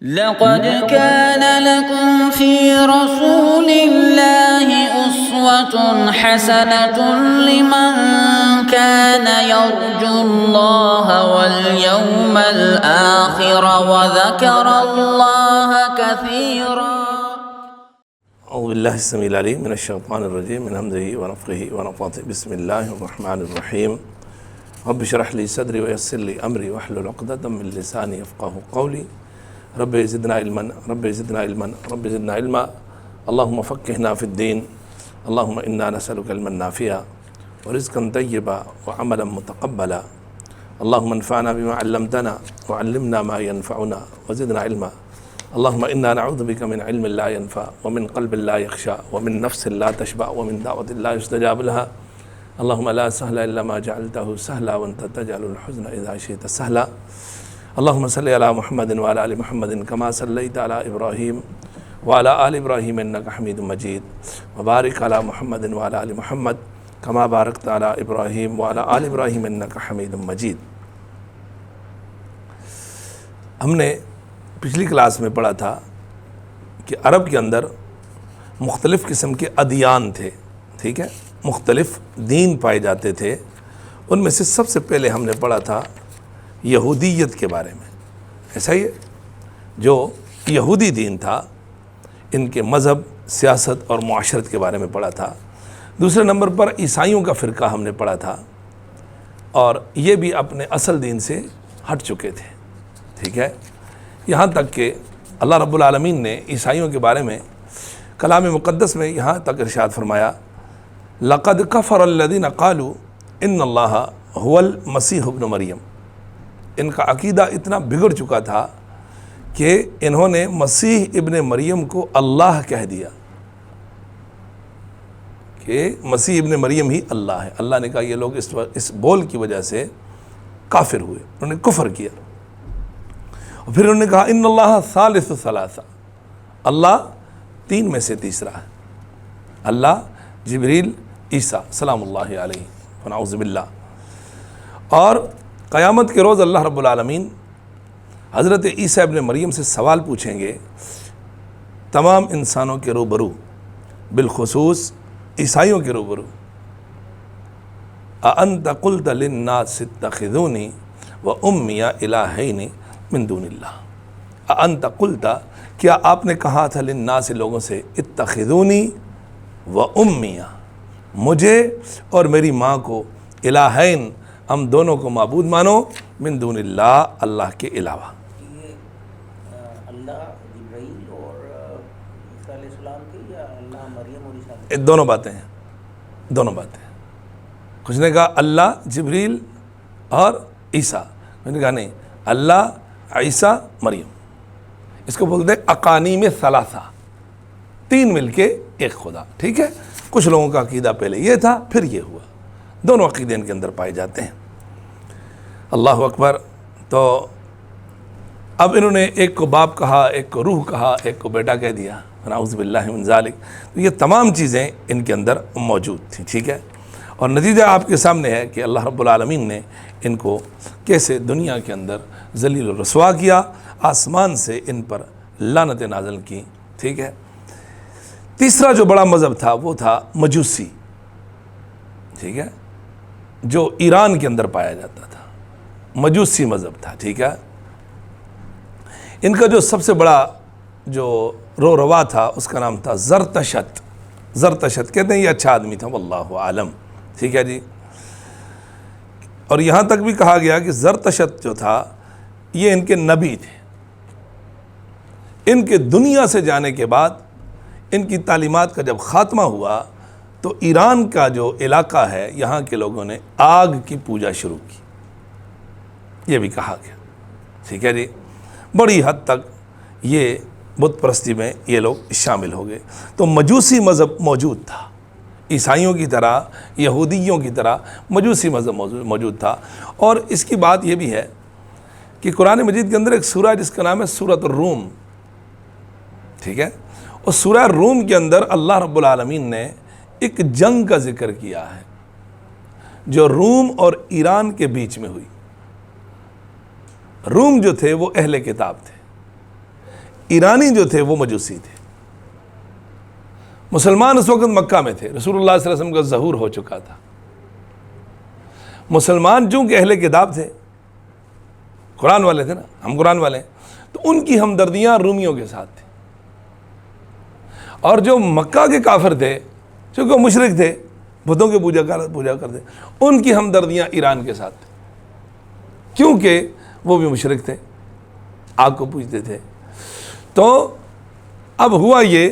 لقد كان لكم في رسول الله أسوة حسنة لمن كان يرجو الله واليوم الآخر وذكر الله كثيرا. أعوذ بالله السميع العليم من الشيطان الرجيم من همزه ونفخه ونفثه. بسم الله الرحمن الرحيم. رب اشرح لي صدري ويسر لي أمري واحلل عقدة من لساني يفقهوا قولي. رب زدنا علما رب زدنا علما رب زدنا علما. اللهم فقهنا في الدين. اللهم إنا نسألك علما نافعا ورزقا طيبا وعملا متقبلا. اللهم انفعنا بما علمتنا وعلمنا ما ينفعنا وزدنا علما. اللهم إنا نعوذ بك من علم لا ينفع ومن قلب لا يخشى ومن نفس لا تشبع ومن دعوة لا يستجاب لها. اللهم لا سهل إلا ما جعلته سهلا وأنت تجعل الحزن إذا شئت سهلا. اللهم صل على محمد وعلى آل محمد كما صليت على إبراهيم وعلى آل إبراهيم إنك حميد مجيد وبارك على محمد وعلى آل محمد كما باركت على إبراهيم وعلى آل إبراهيم إنك حميد مجيد. ہم نے پچھلی کلاس میں پڑھا تھا کہ عرب کے اندر مختلف قسم کے ادیان تھے، ٹھیک ہے، مختلف دین پائے جاتے تھے. ان میں سے سب سے پہلے ہم نے پڑھا تھا یہودیت کے بارے میں. ایسا ہی ہے، جو یہودی دین تھا، ان کے مذہب، سیاست اور معاشرت کے بارے میں پڑھا تھا. دوسرے نمبر پر عیسائیوں کا فرقہ ہم نے پڑھا تھا، اور یہ بھی اپنے اصل دین سے ہٹ چکے تھے، ٹھیک ہے. یہاں تک کہ اللہ رب العالمین نے عیسائیوں کے بارے میں کلام مقدس میں یہاں تک ارشاد فرمایا، لقد کفر الذین قالوا ان اللہ هو المسیح ابن مریم. ان کا عقیدہ اتنا بگڑ چکا تھا کہ انہوں نے مسیح ابن مریم کو اللہ کہہ دیا، کہ مسیح ابن مریم ہی اللہ ہے. اللہ نے کہا یہ لوگ اس بول کی وجہ سے کافر ہوئے، انہوں نے کفر کیا. اور پھر انہوں نے کہا ان اللہ ثالث ثلاثہ، اللہ تین میں سے تیسرا ہے. اللہ، جبریل، عیسیٰ سلام اللہ علیہ ونعوذ باللہ. اور قیامت کے روز اللہ رب العالمین حضرت عیسیٰ ابن مریم سے سوال پوچھیں گے تمام انسانوں کے روبرو، بالخصوص عیسائیوں کے روبرو. اَأَنْتَ قُلْتَ لِلنَّاسِ اتَّخِذُونِي وَأُمِّيَ إِلَٰهَيْنِ من دون اللہ. اَأَنْتَ قُلْتَ، کیا آپ نے کہا تھا للناس، لوگوں سے، اتخذونی و امیہ، مجھے اور میری ماں کو، الہین، ہم دونوں کو معبود مانو، من دون اللہ، اللہ کے علاوہ. اللہ جبرائیل اور عیسیٰ علیہ السلام کی، یا اللہ مریم اور عیسیٰ علیہ دونوں باتیں ہیں، دونوں باتیں. کچھ نے کہا اللہ، جبریل اور عیسیٰ، کچھ نے کہا نہیں، اللہ، عیسیٰ، مریم. اس کو بولتے ہیں اقانیم ثلاثہ، تین مل کے ایک خدا، ٹھیک ہے. کچھ لوگوں کا عقیدہ پہلے یہ تھا، پھر یہ ہوا. دونوں عقیدے ان کے اندر پائے جاتے ہیں. اللہ اکبر. تو اب انہوں نے ایک کو باپ کہا، ایک کو روح کہا، ایک کو بیٹا کہہ دیا، نعوذ باللہ من ذالک. تو یہ تمام چیزیں ان کے اندر موجود تھیں، ٹھیک ہے. اور نتیجہ آپ کے سامنے ہے کہ اللہ رب العالمین نے ان کو کیسے دنیا کے اندر ذلیل و رسوا کیا، آسمان سے ان پر لعنتیں نازل کی، ٹھیک ہے. تیسرا جو بڑا مذہب تھا وہ تھا مجوسی، ٹھیک ہے، جو ایران کے اندر پایا جاتا تھا. مجوسی مذہب تھا، ٹھیک ہے. ان کا جو سب سے بڑا جو روا تھا اس کا نام تھا زرتشت. زرتشت کہتے ہیں یہ اچھا آدمی تھا، واللہ عالم، ٹھیک ہے جی. اور یہاں تک بھی کہا گیا کہ زرتشت جو تھا یہ ان کے نبی تھے. ان کے دنیا سے جانے کے بعد ان کی تعلیمات کا جب خاتمہ ہوا تو ایران کا جو علاقہ ہے یہاں کے لوگوں نے آگ کی پوجا شروع کی، یہ بھی کہا گیا، ٹھیک ہے جی. بڑی حد تک یہ بت پرستی میں یہ لوگ شامل ہو گئے. تو مجوسی مذہب موجود تھا، عیسائیوں کی طرح، یہودیوں کی طرح مجوسی مذہب موجود تھا. اور اس کی بات یہ بھی ہے کہ قرآن مجید کے اندر ایک سورہ ہے جس کا نام ہے سورۃ الروم، ٹھیک ہے. اور سورہ روم کے اندر اللہ رب العالمین نے ایک جنگ کا ذکر کیا ہے جو روم اور ایران کے بیچ میں ہوئی. روم جو تھے وہ اہل کتاب تھے، ایرانی جو تھے وہ مجوسی تھے. مسلمان اس وقت مکہ میں تھے, رسول اللہ صلی اللہ علیہ وسلم کا ظہور ہو چکا تھا. مسلمان چونکہ اہل کتاب تھے, قرآن والے تھے نا, ہم قرآن والے ہیں, تو ان کی ہمدردیاں رومیوں کے ساتھ تھیں. اور جو مکہ کے کافر تھے, چونکہ وہ مشرک تھے, بتوں کے پوجا کرتے, ان کی ہمدردیاں ایران کے ساتھ تھیں, کیونکہ وہ بھی مشرک تھے, آگ کو پوجتے تھے. تو اب ہوا یہ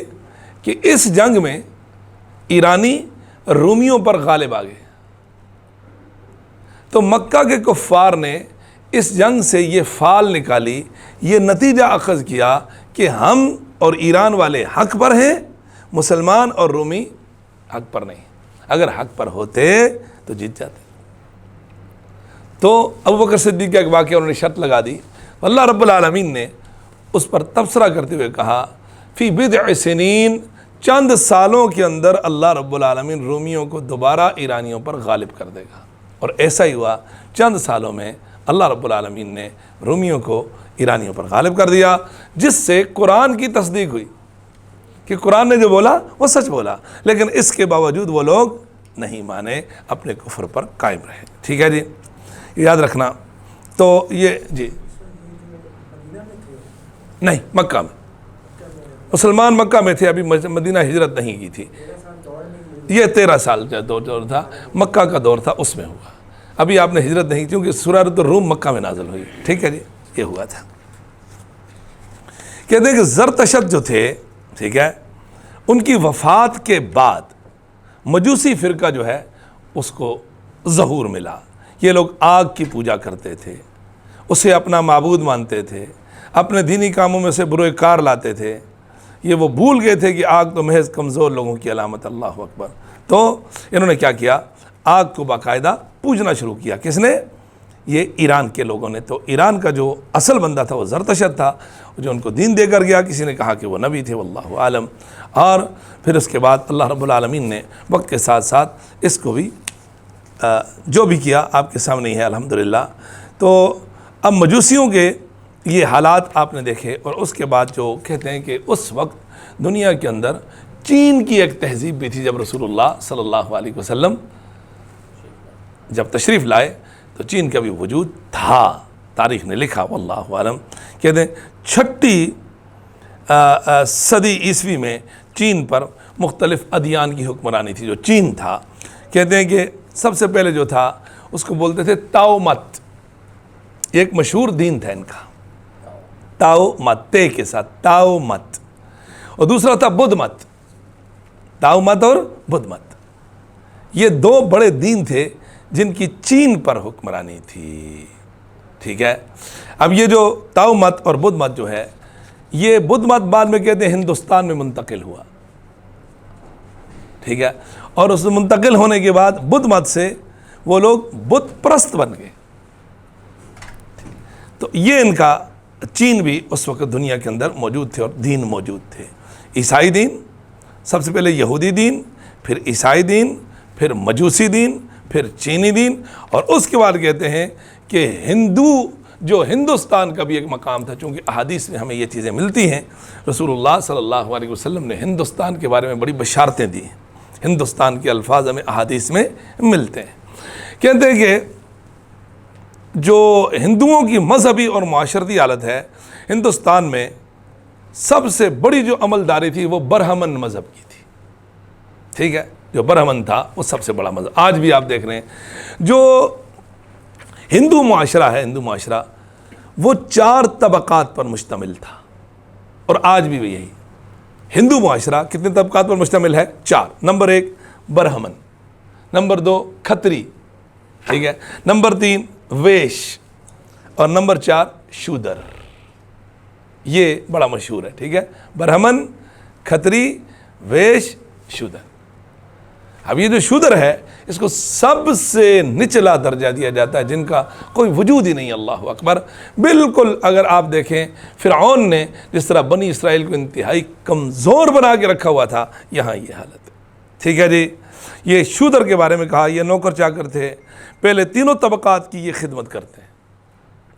کہ اس جنگ میں ایرانی رومیوں پر غالب آ گئے. تو مکہ کے کفار نے اس جنگ سے یہ فال نکالی, یہ نتیجہ اخذ کیا کہ ہم اور ایران والے حق پر ہیں, مسلمان اور رومی حق پر نہیں. اگر حق پر ہوتے تو جیت جاتے. تو ابوبکر صدیق کا ایک واقعہ انہوں نے شرط لگا دی. اللہ رب العالمین نے اس پر تبصرہ کرتے ہوئے کہا فی بضع سنین, چند سالوں کے اندر اللہ رب العالمین رومیوں کو دوبارہ ایرانیوں پر غالب کر دے گا. اور ایسا ہی ہوا, چند سالوں میں اللہ رب العالمین نے رومیوں کو ایرانیوں پر غالب کر دیا, جس سے قرآن کی تصدیق ہوئی کہ قرآن نے جو بولا وہ سچ بولا. لیکن اس کے باوجود وہ لوگ نہیں مانے, اپنے کفر پر قائم رہے. ٹھیک ہے جی, یاد رکھنا. تو یہ جی نہیں, مکہ میں مسلمان مکہ میں تھے, ابھی مدینہ ہجرت نہیں کی تھی. یہ 13 سال کا دور تھا, مکہ کا دور تھا, اس میں ہوا. ابھی آپ نے ہجرت نہیں, کیونکہ سورۃ الروم مکہ میں نازل ہوئی. ٹھیک ہے جی, یہ ہوا تھا. کہتے ہیں کہ زرتشت جو تھے, ٹھیک ہے, ان کی وفات کے بعد مجوسی فرقہ جو ہے اس کو ظہور ملا. یہ لوگ آگ کی پوجا کرتے تھے, اسے اپنا معبود مانتے تھے, اپنے دینی کاموں میں سے بروئے کار لاتے تھے. یہ وہ بھول گئے تھے کہ آگ تو محض کمزور لوگوں کی علامت. اللہ اکبر. تو انہوں نے کیا کیا, آگ کو باقاعدہ پوجنا شروع کیا. کس نے؟ یہ ایران کے لوگوں نے. تو ایران کا جو اصل بندہ تھا وہ زرتشت تھا, جو ان کو دین دے کر گیا. کسی نے کہا کہ وہ نبی تھے, واللہ عالم. اور پھر اس کے بعد اللہ رب العالمین نے وقت کے ساتھ ساتھ اس کو بھی جو بھی کیا آپ کے سامنے ہی ہے الحمدللہ. تو اب مجوسیوں کے یہ حالات آپ نے دیکھے. اور اس کے بعد جو کہتے ہیں کہ اس وقت دنیا کے اندر چین کی ایک تہذیب بھی تھی. جب رسول اللہ صلی اللہ علیہ وسلم جب تشریف لائے تو چین کا بھی وجود تھا, تاریخ نے لکھا, واللہ عالم. کہتے ہیں 6 صدی عیسوی میں چین پر مختلف ادیان کی حکمرانی تھی. جو چین تھا, کہتے ہیں کہ سب سے پہلے جو تھا اس کو بولتے تھے تاؤ مت. ایک مشہور دین تھا ان کا, تاؤ مت, تے کے ساتھ تاؤ مت. اور دوسرا تھا بدھ مت, تاؤ مت اور بدھ مت. یہ 2 بڑے دین تھے جن کی چین پر حکمرانی تھی. ٹھیک ہے. اب یہ جو تاؤ مت اور بدھ مت جو ہے, یہ بدھ مت بعد میں کہتے ہیں ہندوستان میں منتقل ہوا. ٹھیک ہے. اور اس منتقل ہونے کے بعد بدھ مت سے وہ لوگ بت پرست بن گئے. تو یہ ان کا چین بھی اس وقت دنیا کے اندر موجود تھے اور دین موجود تھے. عیسائی دین, سب سے پہلے یہودی دین, پھر عیسائی دین, پھر مجوسی دین, پھر چینی دین. اور اس کے بعد کہتے ہیں کہ ہندو, جو ہندوستان کا بھی ایک مقام تھا. چونکہ احادیث میں ہمیں یہ چیزیں ملتی ہیں, رسول اللہ صلی اللہ علیہ وسلم نے ہندوستان کے بارے میں بڑی بشارتیں دی. ہندوستان کے الفاظ ہمیں احادیث میں ملتے ہیں. کہتے ہیں کہ جو ہندوؤں کی مذہبی اور معاشرتی حالت ہے, ہندوستان میں سب سے بڑی جو عملداری تھی وہ برہمن مذہب کی تھی. ٹھیک ہے. جو برہمن تھا وہ سب سے بڑا مذہب. آج بھی آپ دیکھ رہے ہیں جو ہندو معاشرہ ہے, ہندو معاشرہ وہ 4 طبقات پر مشتمل تھا. اور آج بھی یہی ہندو معاشرہ کتنے طبقات پر مشتمل ہے؟ 4. نمبر 1 برہمن, نمبر 2 کھتری, ٹھیک ہے, نمبر 3 ویش, اور نمبر 4 شودر. یہ بڑا مشہور ہے. ٹھیک ہے. برہمن, کھتری, ویش, شودر. اب یہ جو شودر ہے اس کو سب سے نچلا درجہ دیا جاتا ہے, جن کا کوئی وجود ہی نہیں. اللہ اکبر. بالکل اگر آپ دیکھیں فرعون نے جس طرح بنی اسرائیل کو انتہائی کمزور بنا کے رکھا ہوا تھا, یہاں یہ حالت ہے. ٹھیک ہے جی. یہ شودر کے بارے میں کہا یہ نوکر چاکر تھے, پہلے تینوں طبقات کی یہ خدمت کرتے ہیں,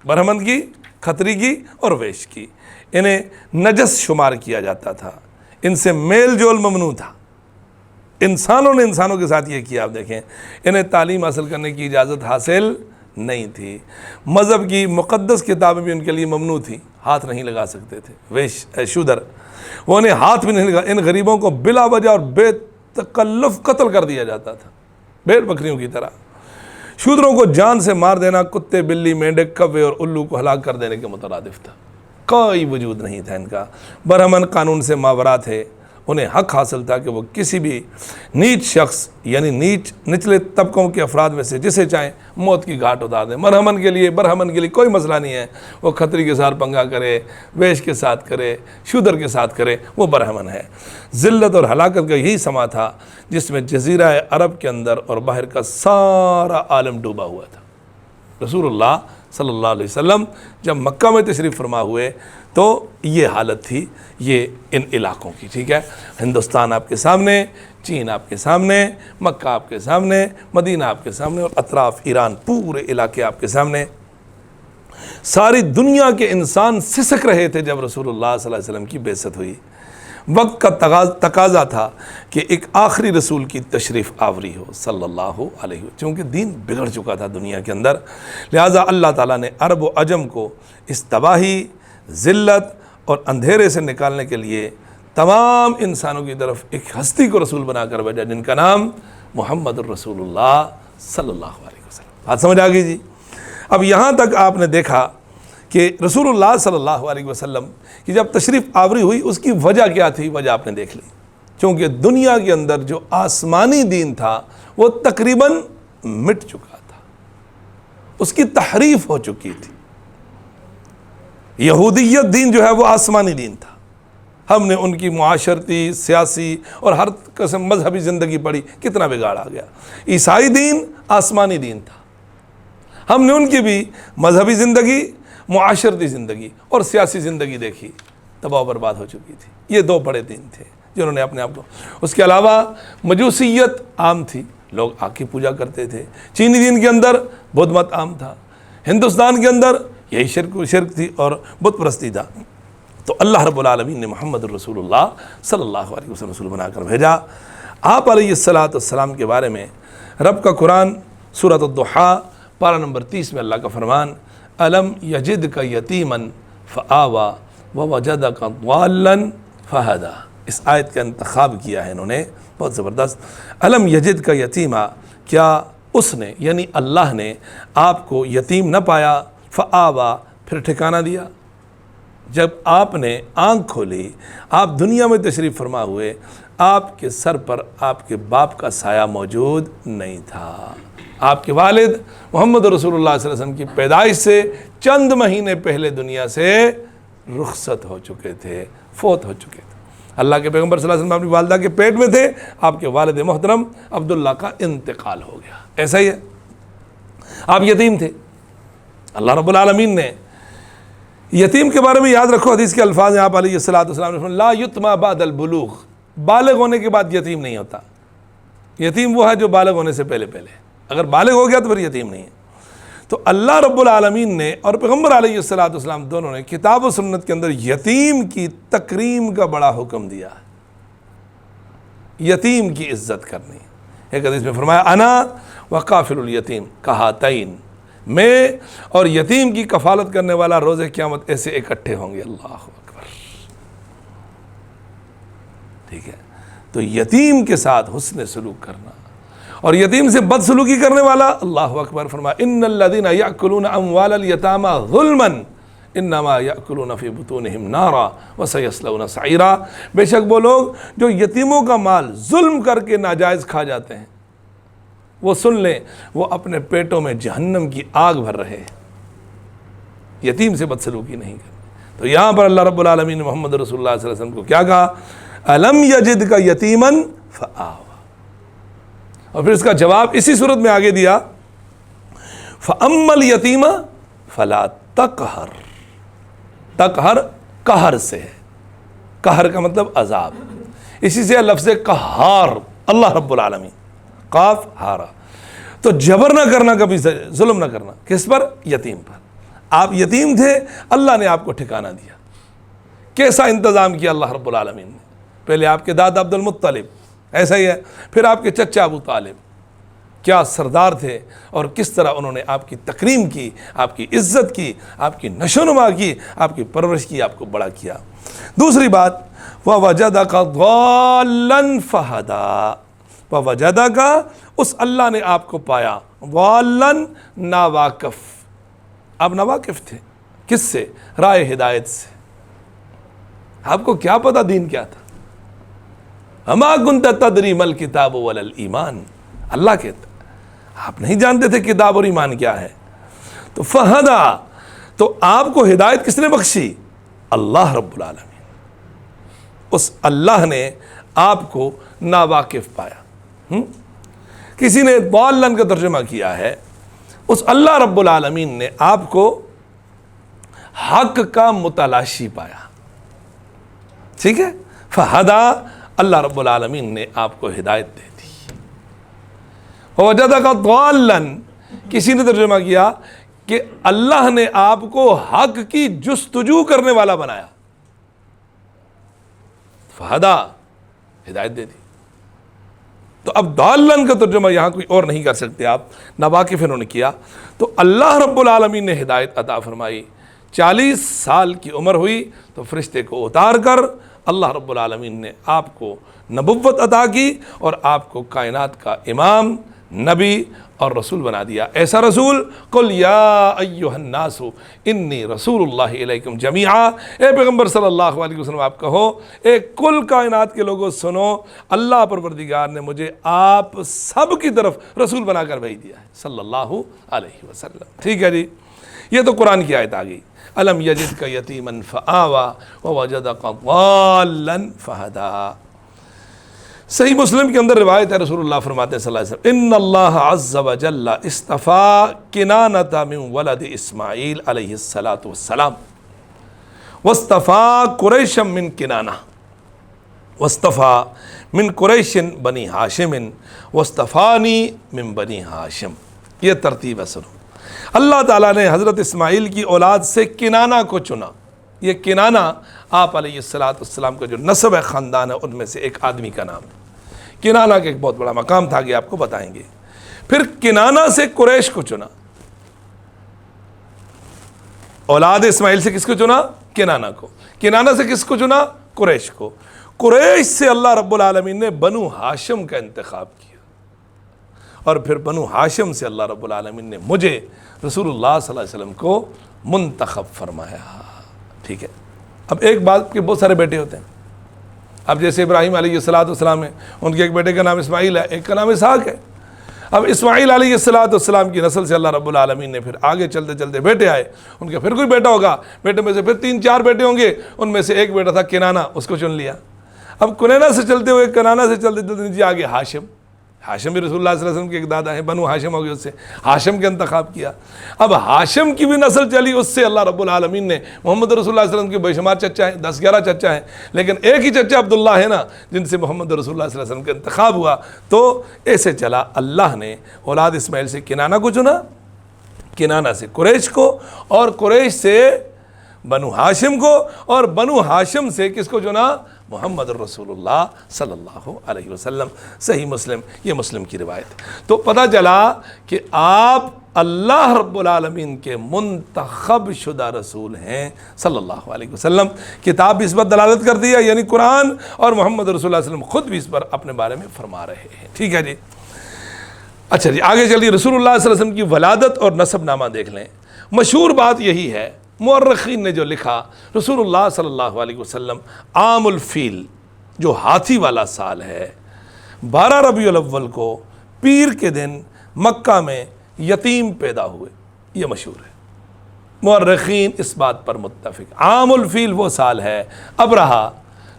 برہمن کی, کھتری کی اور ویش کی. انہیں نجس شمار کیا جاتا تھا، ان سے میل جول ممنوع تھا، انسانوں نے انسانوں کے ساتھ یہ کیا. آپ دیکھیں انہیں تعلیم حاصل کرنے کی اجازت حاصل نہیں تھی، مذہب کی مقدس کتابیں بھی ان کے لیے ممنوع تھیں، ہاتھ نہیں لگا سکتے تھے. شودر وہ انہیں ہاتھ بھی نہیں لگا. ان غریبوں کو بلا وجہ اور بے تکلف قتل کر دیا جاتا تھا بھیڑ بکریوں کی طرح. شودروں کو جان سے مار دینا کتے، بلی، مینڈک، کوے اور الو کو ہلاک کر دینے کے مترادف تھا. کوئی وجود نہیں تھا ان کا. برہمن قانون سے ماورا تھے، انہیں حق حاصل تھا کہ وہ کسی بھی نیچ شخص یعنی نچلے طبقوں کے افراد میں سے جسے چاہیں موت کی گھاٹ اتار دیں. برہمن کے لیے کوئی مسئلہ نہیں ہے، وہ کھتری کے ساتھ پنگا کرے، ویش کے ساتھ کرے، شودر کے ساتھ کرے، وہ برہمن ہے. ذلت اور ہلاکت کا یہی سما تھا جس میں جزیرہ عرب کے اندر اور باہر کا سارا عالم ڈوبا ہوا تھا. رسول اللہ صلی اللہ علیہ وسلم جب مکہ میں تشریف فرما ہوئے تو یہ حالت تھی یہ ان علاقوں کی. ٹھیک ہے، ہندوستان آپ کے سامنے، چین آپ کے سامنے، مکہ آپ کے سامنے، مدینہ آپ کے سامنے اور اطراف ایران پورے علاقے آپ کے سامنے. ساری دنیا کے انسان سسک رہے تھے جب رسول اللہ صلی اللہ علیہ وسلم کی بعثت ہوئی. وقت کا تقاضا تھا کہ ایک آخری رسول کی تشریف آوری ہو صلی اللہ علیہ وسلم، چونکہ دین بگڑ چکا تھا دنیا کے اندر. لہٰذا اللہ تعالیٰ نے عرب و عجم کو اس تباہی، ذلت اور اندھیرے سے نکالنے کے لیے تمام انسانوں کی طرف ایک ہستی کو رسول بنا کر بھیجا جن کا نام محمد الرسول اللہ صلی اللہ علیہ وسلم. بات سمجھ آ گئی جی؟ اب یہاں تک آپ نے دیکھا کہ رسول اللہ صلی اللہ علیہ وسلم کی جب تشریف آوری ہوئی اس کی وجہ کیا تھی؟ وجہ آپ نے دیکھ لی. چونکہ دنیا کے اندر جو آسمانی دین تھا وہ تقریباً مٹ چکا تھا، اس کی تحریف ہو چکی تھی. یہودیت دین جو ہے وہ آسمانی دین تھا. ہم نے ان کی معاشرتی، سیاسی اور ہر قسم مذہبی زندگی پڑھی، کتنا بگاڑ آ گیا. عیسائی دین آسمانی دین تھا، ہم نے ان کی بھی مذہبی زندگی، معاشرتی زندگی اور سیاسی زندگی دیکھی، تباہ و برباد ہو چکی تھی. یہ دو بڑے دین تھے جنہوں نے اپنے آپ کو. اس کے علاوہ مجوسیت عام تھی، لوگ آگ کی پوجا کرتے تھے. چینی دین کے اندر بدھ مت عام تھا. ہندوستان کے اندر یہی شرک تھی اور بت پرستی تھا. تو اللہ رب العالمین نے محمد الرسول اللہ صلی اللہ علیہ وسلم رسول بنا کر بھیجا. آپ علیہ السلام کے بارے میں رب کا قرآن سورۃ الضحیٰ پارہ نمبر 30 میں اللہ کا فرمان، الم یجدک یتیما فآویٰ ووجدک ضالا فہدیٰ. اس آیت کا انتخاب کیا ہے انہوں نے، بہت زبردست. الم یجدک یتیما، کیا اس نے یعنی اللہ نے آپ کو یتیم نہ پایا، فآویٰ پھر ٹھکانہ دیا. جب آپ نے آنکھ کھولی، آپ دنیا میں تشریف فرما ہوئے، آپ کے سر پر آپ کے باپ کا سایہ موجود نہیں تھا. آپ کے والد محمد رسول اللہ صلی اللہ علیہ وسلم کی پیدائش سے چند مہینے پہلے دنیا سے رخصت ہو چکے تھے، فوت ہو چکے تھے. اللہ کے پیغمبر صلی اللہ علیہ وسلم اپنی والدہ کے پیٹ میں تھے، آپ کے والد محترم عبداللہ کا انتقال ہو گیا. ایسا ہی ہے، آپ یتیم تھے. اللہ رب العالمین نے یتیم کے بارے میں یاد رکھو، حدیث کے الفاظ ہیں آپ علیہ السلام نے فرمایا، لا یتما بعد البلوغ، بالغ ہونے کے بعد یتیم نہیں ہوتا. یتیم وہ ہے جو بالغ ہونے سے پہلے اگر بالغ ہو گیا تو پھر یتیم نہیں ہے. تو اللہ رب العالمین نے اور پیغمبر علیہ السلام دونوں نے کتاب و سنت کے اندر یتیم کی تکریم کا بڑا حکم دیا ہے، یتیم کی عزت کرنی. ایک حدیث میں فرمایا، انا وقافل الیتیم کہاتین، میں اور یتیم کی کفالت کرنے والا روز قیامت ایسے اکٹھے ہوں گے. اللہ اکبر. ٹھیک ہے، تو یتیم کے ساتھ حسن سلوک کرنا اور یتیم سے بدسلوکی کرنے والا، اللہ اکبر. فرمایا، ان الذین یأکلون اموال الیتامی ظلما انما یأکلون فی بطونہم نارا وسیصلون سعیرا. بے شک وہ لوگ جو یتیموں کا مال ظلم کر کے ناجائز کھا جاتے ہیں، وہ سن لیں وہ اپنے پیٹوں میں جہنم کی آگ بھر رہے ہیں. یتیم سے بدسلوکی نہیں کرنی. تو یہاں پر اللہ رب العالمین نے محمد رسول اللہ صلی اللہ علیہ وسلم کو کیا کہا؟ الم یجدک یتیما فآویٰ. اور پھر اس کا جواب اسی صورت میں آگے دیا، فَأَمَّا الْيَتِيمَ فَلَا تَقْهَرْ. تقہر قہر سے ہے، قہر کا مطلب عذاب، اسی سے لفظ قہار، اللہ رب العالمین، قاف ہارا. تو جبر نہ کرنا، کبھی ظلم نہ کرنا. کس پر؟ یتیم پر. آپ یتیم تھے، اللہ نے آپ کو ٹھکانہ دیا. کیسا انتظام کیا اللہ رب العالمین نے. پہلے آپ کے دادا عبد المطلب، ایسا ہی ہے، پھر آپ کے چچا ابو طالب، کیا سردار تھے اور کس طرح انہوں نے آپ کی تکریم کی، آپ کی عزت کی، آپ کی نشو و نما کی، آپ کی پرورش کی، آپ کو بڑا کیا. دوسری بات، وَوَجَدَكَ ضَالًّا فَهَدَىٰ، وَوَجَدَكَ، اس اللہ نے آپ کو پایا، ضَالًّا، ناواقف. آپ ناواقف تھے کس سے؟ رائے ہدایت سے. آپ کو کیا پتا دین کیا تھا؟ وَمَا كُنْتَ تَدْرِي مَا الْكِتَابُ وَلَا الْإِيمَانُ، اللہ کہتا آپ نہیں جانتے تھے کتاب اور ایمان کیا ہے. تو فہدا، تو آپ کو ہدایت کس نے بخشی؟ اللہ رب العالمین. اس اللہ نے آپ کو ناواقف پایا. کسی نے ضالن کا ترجمہ کیا ہے، اس اللہ رب العالمین نے آپ کو حق کا متلاشی پایا. ٹھیک ہے، فہدا، اللہ رب العالمین نے آپ کو ہدایت دے دی. وَوَجَدَكَ ضَالًّا، کسی نے ترجمہ کیا کہ اللہ نے آپ کو حق کی جستجو کرنے والا بنایا. فہدا، ہدایت دے دی. تو اب ضالًا کا ترجمہ یہاں کوئی اور نہیں کر سکتے آپ، ناواقف انہوں نے کیا. تو اللہ رب العالمین نے ہدایت عطا فرمائی. 40 سال کی عمر ہوئی تو فرشتے کو اتار کر اللہ رب العالمین نے آپ کو نبوت عطا کی اور آپ کو کائنات کا امام، نبی اور رسول بنا دیا. ایسا رسول، قل یا ایھا الناس انی رسول اللہ الیکم جمیعا، اے پیغمبر صلی اللہ علیہ وسلم آپ کہو، اے کل کائنات کے لوگوں سنو، اللہ پروردگار نے مجھے آپ سب کی طرف رسول بنا کر بھیج دیا ہے صلی اللہ علیہ وسلم. ٹھیک ہے جی، یہ تو قرآن کی آیت آ گئی. الم یجدک یتیما فآویٰ ووجدک ضالا فہدیٰ. صحیح مسلم کے اندر روایت ہے، رسول اللہ فرماتے ہیں صلی اللہ علیہ وسلم، ان اللہ عز وجل اصطفیٰ کنانۃ من ولد اسماعیل علیہ الصلاۃ والسلام واصطفیٰ قریشا من کنانہ واصطفیٰ من قریش بنی ہاشم واصطفانی من بنی ہاشم. یہ ترتیب ہے. سنو، اللہ تعالیٰ نے حضرت اسماعیل کی اولاد سے کنانہ کو چنا. یہ کنانہ آپ علیہ السلام کا جو نسب ہے، خاندان ہے، ان میں سے ایک آدمی کا نام ہے. کنانہ کا ایک بہت بڑا مقام تھا کہ آپ کو بتائیں گے. پھر کنانہ سے قریش کو چنا. اولاد اسماعیل سے کس کو چنا؟ کنانہ کو. کنانہ سے کس کو چنا؟ قریش کو. قریش سے اللہ رب العالمین نے بنو ہاشم کا انتخاب کیا، اور پھر بنو ہاشم سے اللہ رب العالمین نے مجھے رسول اللہ صلی اللہ علیہ وسلم کو منتخب فرمایا. ٹھیک ہے. اب ایک بات کے بہت سارے بیٹے ہوتے ہیں. اب جیسے ابراہیم علیہ السلام ہیں، ان کے ایک بیٹے کا نام اسماعیل ہے، ایک کا نام اسحاق ہے. اب اسماعیل علیہ السلام کی نسل سے اللہ رب العالمین نے پھر آگے چلتے چلتے بیٹے آئے. ان کا پھر کوئی بیٹا ہوگا، بیٹے میں سے پھر 3-4 بیٹے ہوں گے. ان میں سے ایک بیٹا تھا کنانہ، اس کو چن لیا. اب کنانہ سے چلتے ہوئے، کنانہ سے چلتے چلتے نیچے آگے ہاشم. ہاشم بھی رسول اللہ صلی اللہ علیہ وسلم کے ایک دادا ہیں، بنو ہاشم ہو گئے، اس سے ہاشم کا انتخاب کیا. اب ہاشم کی بھی نسل چلی، اس سے اللہ رب العالمین نے محمد رسول اللہ صلی اللہ علیہ وسلم کے بے شمار چچا ہیں، 10-11 چچا ہیں، لیکن ایک ہی چچا عبداللہ ہے نا، جن سے محمد رسول اللہ صلی اللہ علیہ وسلم کا انتخاب ہوا. تو ایسے چلا. اللہ نے اولاد اسماعیل سے کنانہ کو چنا، کنانہ سے قریش کو، اور قریش سے بنو ہاشم کو، اور بنو ہاشم سے کس کو چنا؟ محمد الرسول اللہ صلی اللہ علیہ وسلم. صحیح مسلم، یہ مسلم کی روایت. تو پتہ چلا کہ آپ اللہ رب العالمین کے منتخب شدہ رسول ہیں صلی اللہ علیہ وسلم. کتاب بھی اس پر دلالت کر دیا، یعنی قرآن، اور محمد رسول اللہ صلی اللہ علیہ وسلم خود بھی اس پر اپنے بارے میں فرما رہے ہیں. ٹھیک ہے جی. اچھا جی، آگے چلیے. رسول اللہ صلی اللہ علیہ وسلم کی ولادت اور نسب نامہ دیکھ لیں. مشہور بات یہی ہے، مورخین نے جو لکھا، رسول اللہ صلی اللہ علیہ وسلم عام الفیل، جو ہاتھی والا سال ہے، 12 ربیع الاول کو پیر کے دن مکہ میں یتیم پیدا ہوئے. یہ مشہور ہے. مورخین اس بات پر متفق. عام الفیل وہ سال ہے ابرہہ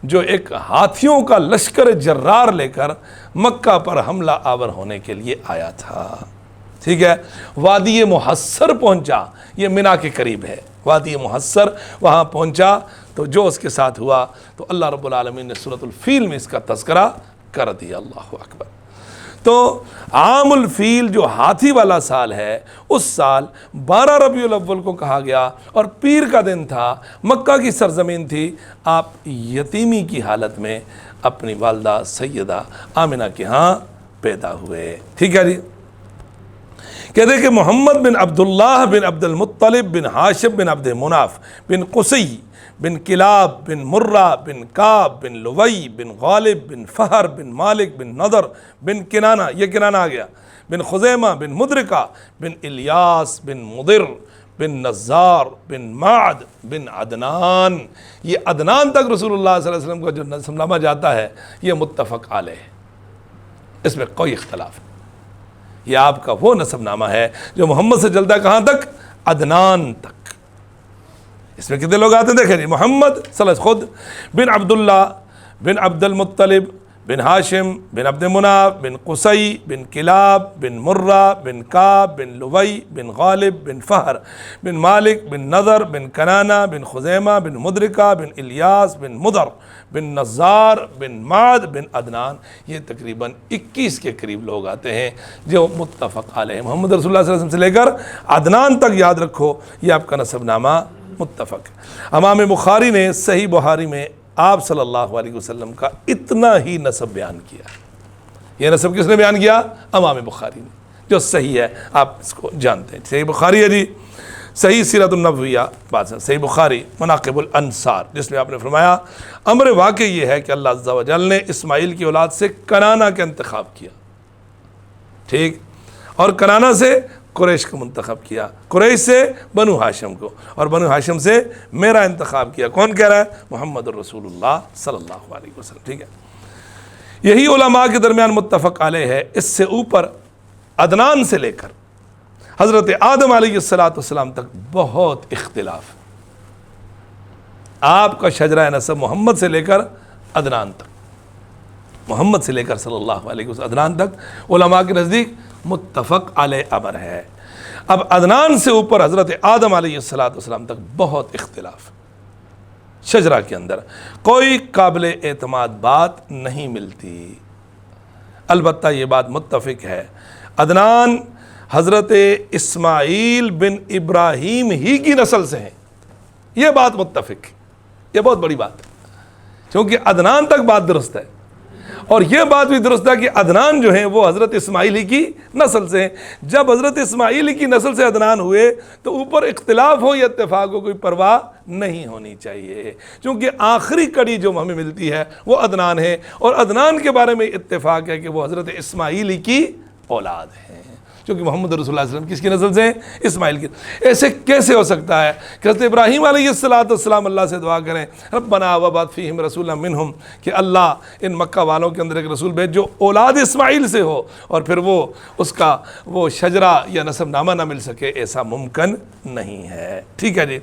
جو ایک ہاتھیوں کا لشکر جرار لے کر مکہ پر حملہ آور ہونے کے لیے آیا تھا. ٹھیک ہے. وادی محصر پہنچا، یہ منی کے قریب ہے. وادی محصر، وہاں پہنچا تو جو اس کے ساتھ ہوا تو اللہ رب العالمین نے سورۃ الفیل میں اس کا تذکرہ کر دیا. اللہ اکبر. تو عام الفیل جو ہاتھی والا سال ہے، اس سال 12 ربیع الاول کو کہا گیا، اور پیر کا دن تھا، مکہ کی سرزمین تھی، آپ یتیمی کی حالت میں اپنی والدہ سیدہ آمنہ کے ہاں پیدا ہوئے۔ ٹھیک ہے جی، کہتے ہیں کہ محمد بن عبداللہ بن عبد المطلب بن ہاشم بن عبد مناف بن قصی بن کلاب بن مرہ بن کعب بن لوی بن غالب بن فہر بن مالک بن نضر بن کنانہ، یہ کنانہ آ گیا، بن خزیمہ بن مدرکہ بن الیاس بن مضر بن نزار بن معد بن عدنان۔ یہ عدنان تک رسول اللہ صلی اللہ علیہ وسلم کا جو نسب نامہ جاتا ہے یہ متفق علیہ، اس میں کوئی اختلاف نہیں۔ یہ آپ کا وہ نسب نامہ ہے جو محمد سے چلتا ہے کہاں تک؟ عدنان تک۔ اس میں کتنے لوگ آتے ہیں دیکھیں جی، محمد صلی اللہ علیہ وسلم خود بن عبداللہ بن عبد المطلب بن ہاشم بن عبد مناف بن قصی بن کلاب بن مرہ بن کعب بن لوی بن غالب بن فہر بن مالک بن نضر بن کنانہ بن خزیمہ بن مدرکہ بن الیاس بن مضر بن نزار بن معد بن عدنان۔ یہ تقریباً 21 کے قریب لوگ آتے ہیں جو متفق علیہ۔ محمد رسول اللہ صلی اللہ علیہ وسلم سے لے کر عدنان تک یاد رکھو، یہ آپ کا نسب نامہ متفق۔ امام بخاری نے صحیح بخاری میں آپ صلی اللہ علیہ وسلم کا اتنا ہی نسب بیان کیا۔ یہ نسب کس نے بیان کیا؟ امام بخاری نے، جو صحیح ہے، آپ اس کو جانتے ہیں۔ صحیح بخاری ہے جی، صحیح سیرت النبویہ بات ہے، صحیح بخاری مناقب الانصار، جس میں آپ نے فرمایا امر واقع یہ ہے کہ اللہ عز و جل نے اسماعیل کی اولاد سے کنانہ کا انتخاب کیا، ٹھیک، اور کنانہ سے قریش کو منتخب کیا، قریش سے بنو ہاشم کو، اور بنو ہاشم سے میرا انتخاب کیا۔ کون کہہ رہا ہے؟ محمد الرسول اللہ صلی اللہ علیہ وسلم، ٹھیک ہے۔ یہی علماء کے درمیان متفق علیہ ہے۔ اس سے اوپر عدنان سے لے کر حضرت آدم علیہ السلام تک بہت اختلاف۔ آپ کا شجرہ نسب محمد سے لے کر عدنان تک، محمد سے لے کر صلی اللہ علیہ وسلم عدنان تک علماء کے نزدیک متفق علیہ امر ہے۔ اب عدنان سے اوپر حضرت آدم علیہ السلام تک بہت اختلاف، شجرہ کے اندر کوئی قابل اعتماد بات نہیں ملتی۔ البتہ یہ بات متفق ہے، عدنان حضرت اسماعیل بن ابراہیم ہی کی نسل سے ہیں، یہ بات متفق، یہ بہت بڑی بات ہے، کیونکہ عدنان تک بات درست ہے، اور یہ بات بھی درست ہے کہ عدنان جو ہیں وہ حضرت اسماعیل ہی کی نسل سے ہیں۔ جب حضرت اسماعیل ہی کی نسل سے عدنان ہوئے تو اوپر اختلاف ہو یا اتفاق ہو کوئی پرواہ نہیں ہونی چاہیے، کیونکہ آخری کڑی جو ہمیں ملتی ہے وہ عدنان ہے، اور عدنان کے بارے میں اتفاق ہے کہ وہ حضرت اسماعیل ہی کی اولاد ہیں، کیونکہ محمد رسول اللہ صلی اللہ علیہ وسلم کس کی نسل سے ہیں؟ اسماعیل کی۔ ایسے کیسے ہو سکتا ہے کہ حضرت ابراہیم علیہ السلام اللہ سے دعا کریں ربنا وبعث فیہم رسولا منہم، کہ اللہ ان مکہ والوں کے اندر ایک رسول بھیج جو اولاد اسماعیل سے ہو، اور پھر وہ اس کا وہ شجرہ یا نسب نامہ نہ مل سکے، ایسا ممکن نہیں ہے، ٹھیک ہے جی۔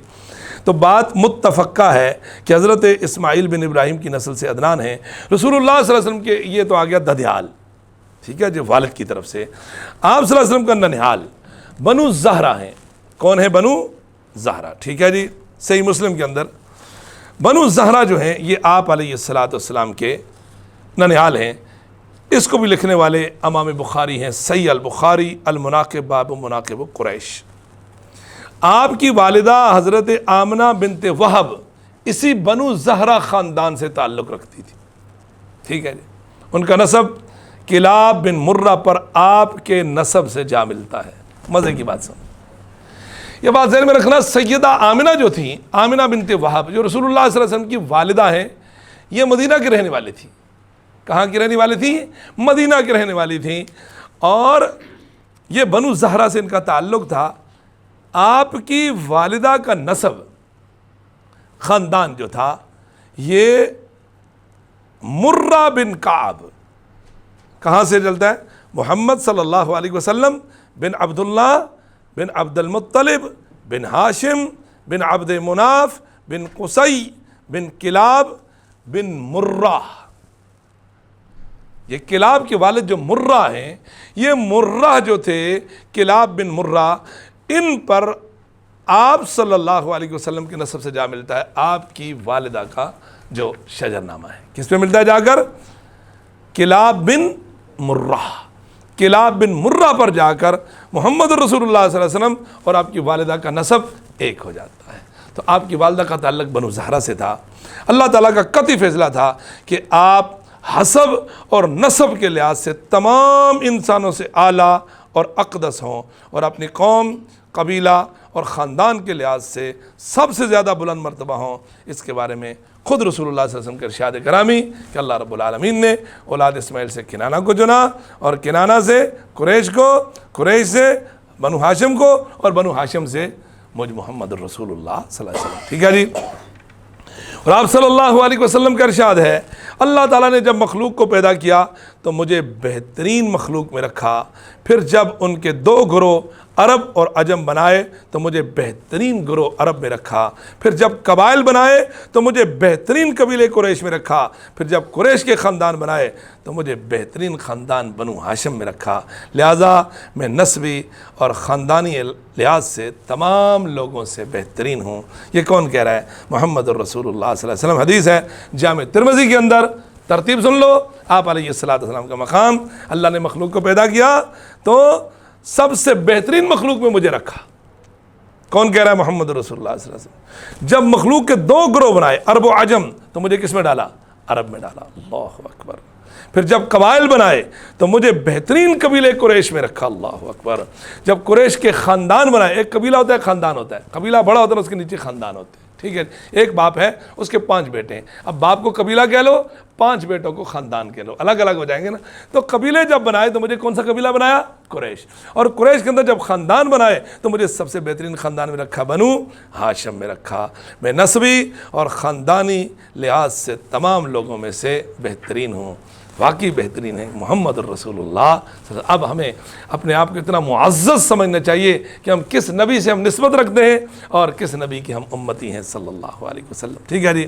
تو بات متفقہ ہے کہ حضرت اسماعیل بن ابراہیم کی نسل سے عدنان ہیں۔ رسول اللہ صلی اللہ علیہ وسلم کے یہ تو آ گیا ددیال، ٹھیک ہے، جو والد کی طرف سے۔ آپ صلی اللہ علیہ وسلم کا ننہال بنو زہرہ ہیں۔ کون ہے بنو زہرہ؟ ٹھیک ہے جی، صحیح مسلم کے اندر بنو زہرہ جو ہیں یہ آپ علیہ السلام کے ننہال ہیں۔ اس کو بھی لکھنے والے امام بخاری ہیں، صحیح البخاری المناقب باب مناقب قریش۔ آپ کی والدہ حضرت آمنہ بنت وہب اسی بنو زہرہ خاندان سے تعلق رکھتی تھی، ٹھیک ہے جی۔ ان کا نسب کلاب بن مرہ پر آپ کے نسب سے جا ملتا ہے۔ مزے کی بات سن، یہ بات ذہن میں رکھنا، سیدہ آمنہ جو تھیں، آمنہ بنت وہب جو رسول اللہ صلی اللہ علیہ وسلم کی والدہ ہیں، یہ مدینہ کی رہنے والی تھی۔ کہاں کی رہنے والی تھی؟ مدینہ کی رہنے والی تھیں، اور یہ بنو زہرہ سے ان کا تعلق تھا۔ آپ کی والدہ کا نسب خاندان جو تھا یہ مرہ بن کعب، کہاں سے چلتا ہے؟ محمد صلی اللہ علیہ وسلم بن عبداللہ بن عبد المطلب بن ہاشم بن عبد مناف بن قصی بن کلاب بن مرہ۔ یہ کلاب کے والد جو مرہ ہیں، یہ مرہ جو تھے کلاب بن مرہ، ان پر آپ صلی اللہ علیہ وسلم کے نسب سے جا ملتا ہے آپ کی والدہ کا جو شجر نامہ ہے۔ کس پہ ملتا ہے جا کر؟ کلاب بن مرہ۔ کلاب بن مرہ پر جا کر محمد رسول اللہ صلی اللہ علیہ وسلم اور آپ کی والدہ کا نسب ایک ہو جاتا ہے۔ تو آپ کی والدہ کا تعلق بنو زہرہ سے تھا۔ اللہ تعالیٰ کا قطعی فیصلہ تھا کہ آپ حسب اور نسب کے لحاظ سے تمام انسانوں سے اعلیٰ اور اقدس ہوں، اور اپنی قوم، قبیلہ اور خاندان کے لحاظ سے سب سے زیادہ بلند مرتبہ ہوں۔ اس کے بارے میں خود رسول اللہ صلی اللہ علیہ وسلم کے ارشاد کرامی کہ اللہ رب العالمین نے اولاد اسماعیل سے کنانہ کو چنا، اور کنانہ سے قریش کو، قریش سے بنو ہاشم کو، اور بنو ہاشم سے مجھ محمد الرسول اللہ صلی اللہ علیہ وسلم۔ ٹھیک ہے جی۔ اور آپ صلی اللہ علیہ وسلم کا ارشاد ہے، اللہ تعالیٰ نے جب مخلوق کو پیدا کیا تو مجھے بہترین مخلوق میں رکھا، پھر جب ان کے دو گروہ عرب اور عجم بنائے تو مجھے بہترین گروہ عرب میں رکھا، پھر جب قبائل بنائے تو مجھے بہترین قبیلے قریش میں رکھا، پھر جب قریش کے خاندان بنائے تو مجھے بہترین خاندان بنو ہاشم میں رکھا، لہٰذا میں نسبی اور خاندانی لحاظ سے تمام لوگوں سے بہترین ہوں۔ یہ کون کہہ رہا ہے؟ محمد الرسول اللہ صلی اللہ علیہ وسلم۔ حدیث ہے جامع ترمذی کے اندر، ترتیب سن لو۔ آپ علیہ السلام کا مقام، اللہ نے مخلوق کو پیدا کیا تو سب سے بہترین مخلوق میں مجھے رکھا۔ کون کہہ رہا ہے؟ محمد رسول اللہ صلی اللہ علیہ وسلم۔ جب مخلوق کے دو گروہ بنائے عرب و عجم تو مجھے کس میں ڈالا؟ عرب میں ڈالا۔ اللہ اکبر۔ پھر جب قبائل بنائے تو مجھے بہترین قبیلے قریش میں رکھا۔ اللہ اکبر۔ جب قریش کے خاندان بنائے، ایک قبیلہ ہوتا ہے، خاندان ہوتا ہے، قبیلہ بڑا ہوتا ہے، اس کے نیچے خاندان ہوتے ہیں، ٹھیک ہے۔ ایک باپ ہے، اس کے 5 بیٹے ہیں، اب باپ کو قبیلہ کہہ لو، 5 بیٹوں کو خاندان کہہ لو، الگ الگ ہو جائیں گے نا۔ تو قبیلے جب بنائے تو مجھے کون سا قبیلہ بنایا؟ قریش۔ اور قریش کے اندر جب خاندان بنائے تو مجھے سب سے بہترین خاندان میں رکھا، بنو ہاشم میں رکھا۔ میں نسبی اور خاندانی لحاظ سے تمام لوگوں میں سے بہترین ہوں، واقعی بہترین ہے محمد الرسول اللہ۔ اب ہمیں اپنے آپ کو اتنا معزز سمجھنا چاہیے کہ ہم کس نبی سے ہم نسبت رکھتے ہیں اور کس نبی کی ہم امتی ہیں صلی اللہ علیہ وسلم۔ ٹھیک ہے جی۔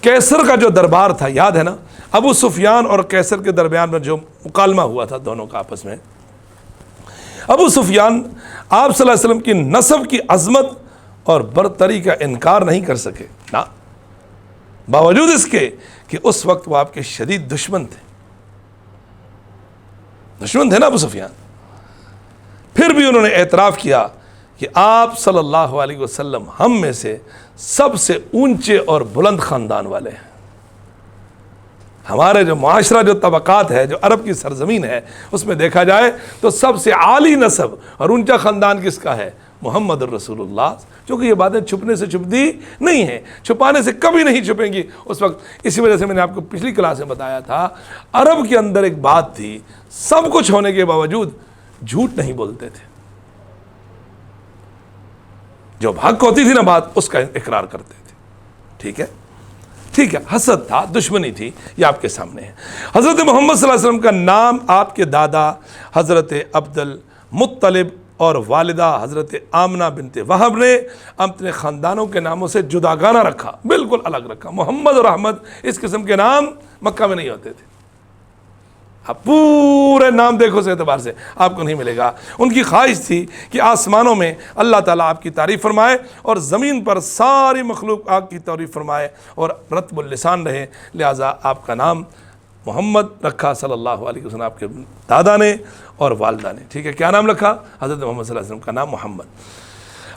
کیسر کا جو دربار تھا، یاد ہے نا؟ ابو سفیان اور کیسر کے درمیان میں جو مکالمہ ہوا تھا دونوں کا آپس میں، ابو سفیان آپ صلی اللہ علیہ وسلم کی نسب کی عظمت اور برتری کا انکار نہیں کر سکے، نا، باوجود اس کے کہ اس وقت وہ آپ کے شدید دشمن تھے نا ابو سفیان۔ پھر بھی انہوں نے اعتراف کیا کہ آپ صلی اللہ علیہ وسلم ہم میں سے سب سے اونچے اور بلند خاندان والے ہیں۔ ہمارے جو معاشرہ، جو طبقات ہے، جو عرب کی سرزمین ہے، اس میں دیکھا جائے تو سب سے عالی نسب اور اونچا خاندان کس کا ہے؟ محمد الرسول اللہ۔ چونکہ یہ باتیں چھپنے سے چھپتی نہیں ہیں، چھپانے سے کبھی نہیں چھپیں گی اس وقت۔ اسی وجہ سے میں نے آپ کو پچھلی کلاس میں بتایا تھا، عرب کے اندر ایک بات تھی، سب کچھ ہونے کے باوجود جھوٹ نہیں بولتے تھے، جو حق ہوتی تھی نا بات، اس کا اقرار کرتے تھے۔ ٹھیک ہے، ٹھیک ہے۔ حسد تھا، دشمنی تھی، یہ آپ کے سامنے ہے۔ حضرت محمد صلی اللہ علیہ وسلم کا نام آپ کے دادا حضرت عبد المطلب اور والدہ حضرت آمنہ بنت وہب نے اپنے خاندانوں کے ناموں سے جداگانہ رکھا، بالکل الگ رکھا۔ محمد اور احمد اس قسم کے نام مکہ میں نہیں ہوتے تھے۔ آپ پورے نام دیکھو اس اعتبار سے آپ کو نہیں ملے گا۔ ان کی خواہش تھی کہ آسمانوں میں اللہ تعالیٰ آپ کی تعریف فرمائے اور زمین پر ساری مخلوق آپ کی تعریف فرمائے اور رطب اللسان رہے، لہٰذا آپ کا نام محمد رکھا صلی اللہ علیہ وسلم، آپ کے دادا نے اور والدہ نے۔ ٹھیک ہے، کیا نام رکھا؟ حضرت محمد صلی اللہ علیہ وسلم کا نام محمد۔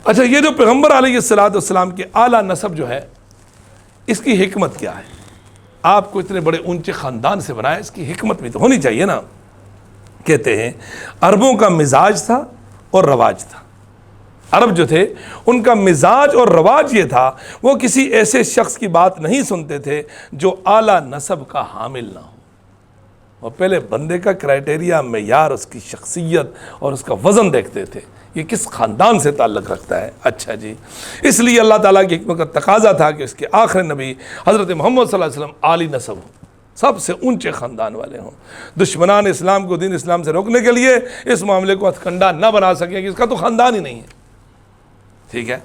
اچھا، یہ جو پیغمبر علیہ السلام کے اعلیٰ نسب جو ہے، اس کی حکمت کیا ہے؟ آپ کو اتنے بڑے اونچے خاندان سے بنایا، اس کی حکمت بھی تو ہونی چاہیے نا۔ کہتے ہیں عربوں کا مزاج تھا اور رواج تھا۔ عرب جو تھے ان کا مزاج اور رواج یہ تھا، وہ کسی ایسے شخص کی بات نہیں سنتے تھے جو اعلیٰ نسب کا حامل نہ ہو۔ وہ پہلے بندے کا کرائٹیریا، معیار، اس کی شخصیت اور اس کا وزن دیکھتے تھے، یہ کس خاندان سے تعلق رکھتا ہے۔ اچھا جی، اس لیے اللہ تعالیٰ کی حکمت کا تقاضا تھا کہ اس کے آخری نبی حضرت محمد صلی اللہ علیہ وسلم عالی نسب ہوں، سب سے اونچے خاندان والے ہوں۔ دشمنان اسلام کو دین اسلام سے روکنے کے لیے اس معاملے کو ہتھ کنڈا نہ بنا سکیں کہ اس کا تو خاندان ہی نہیں ہے۔ ٹھیک ہے،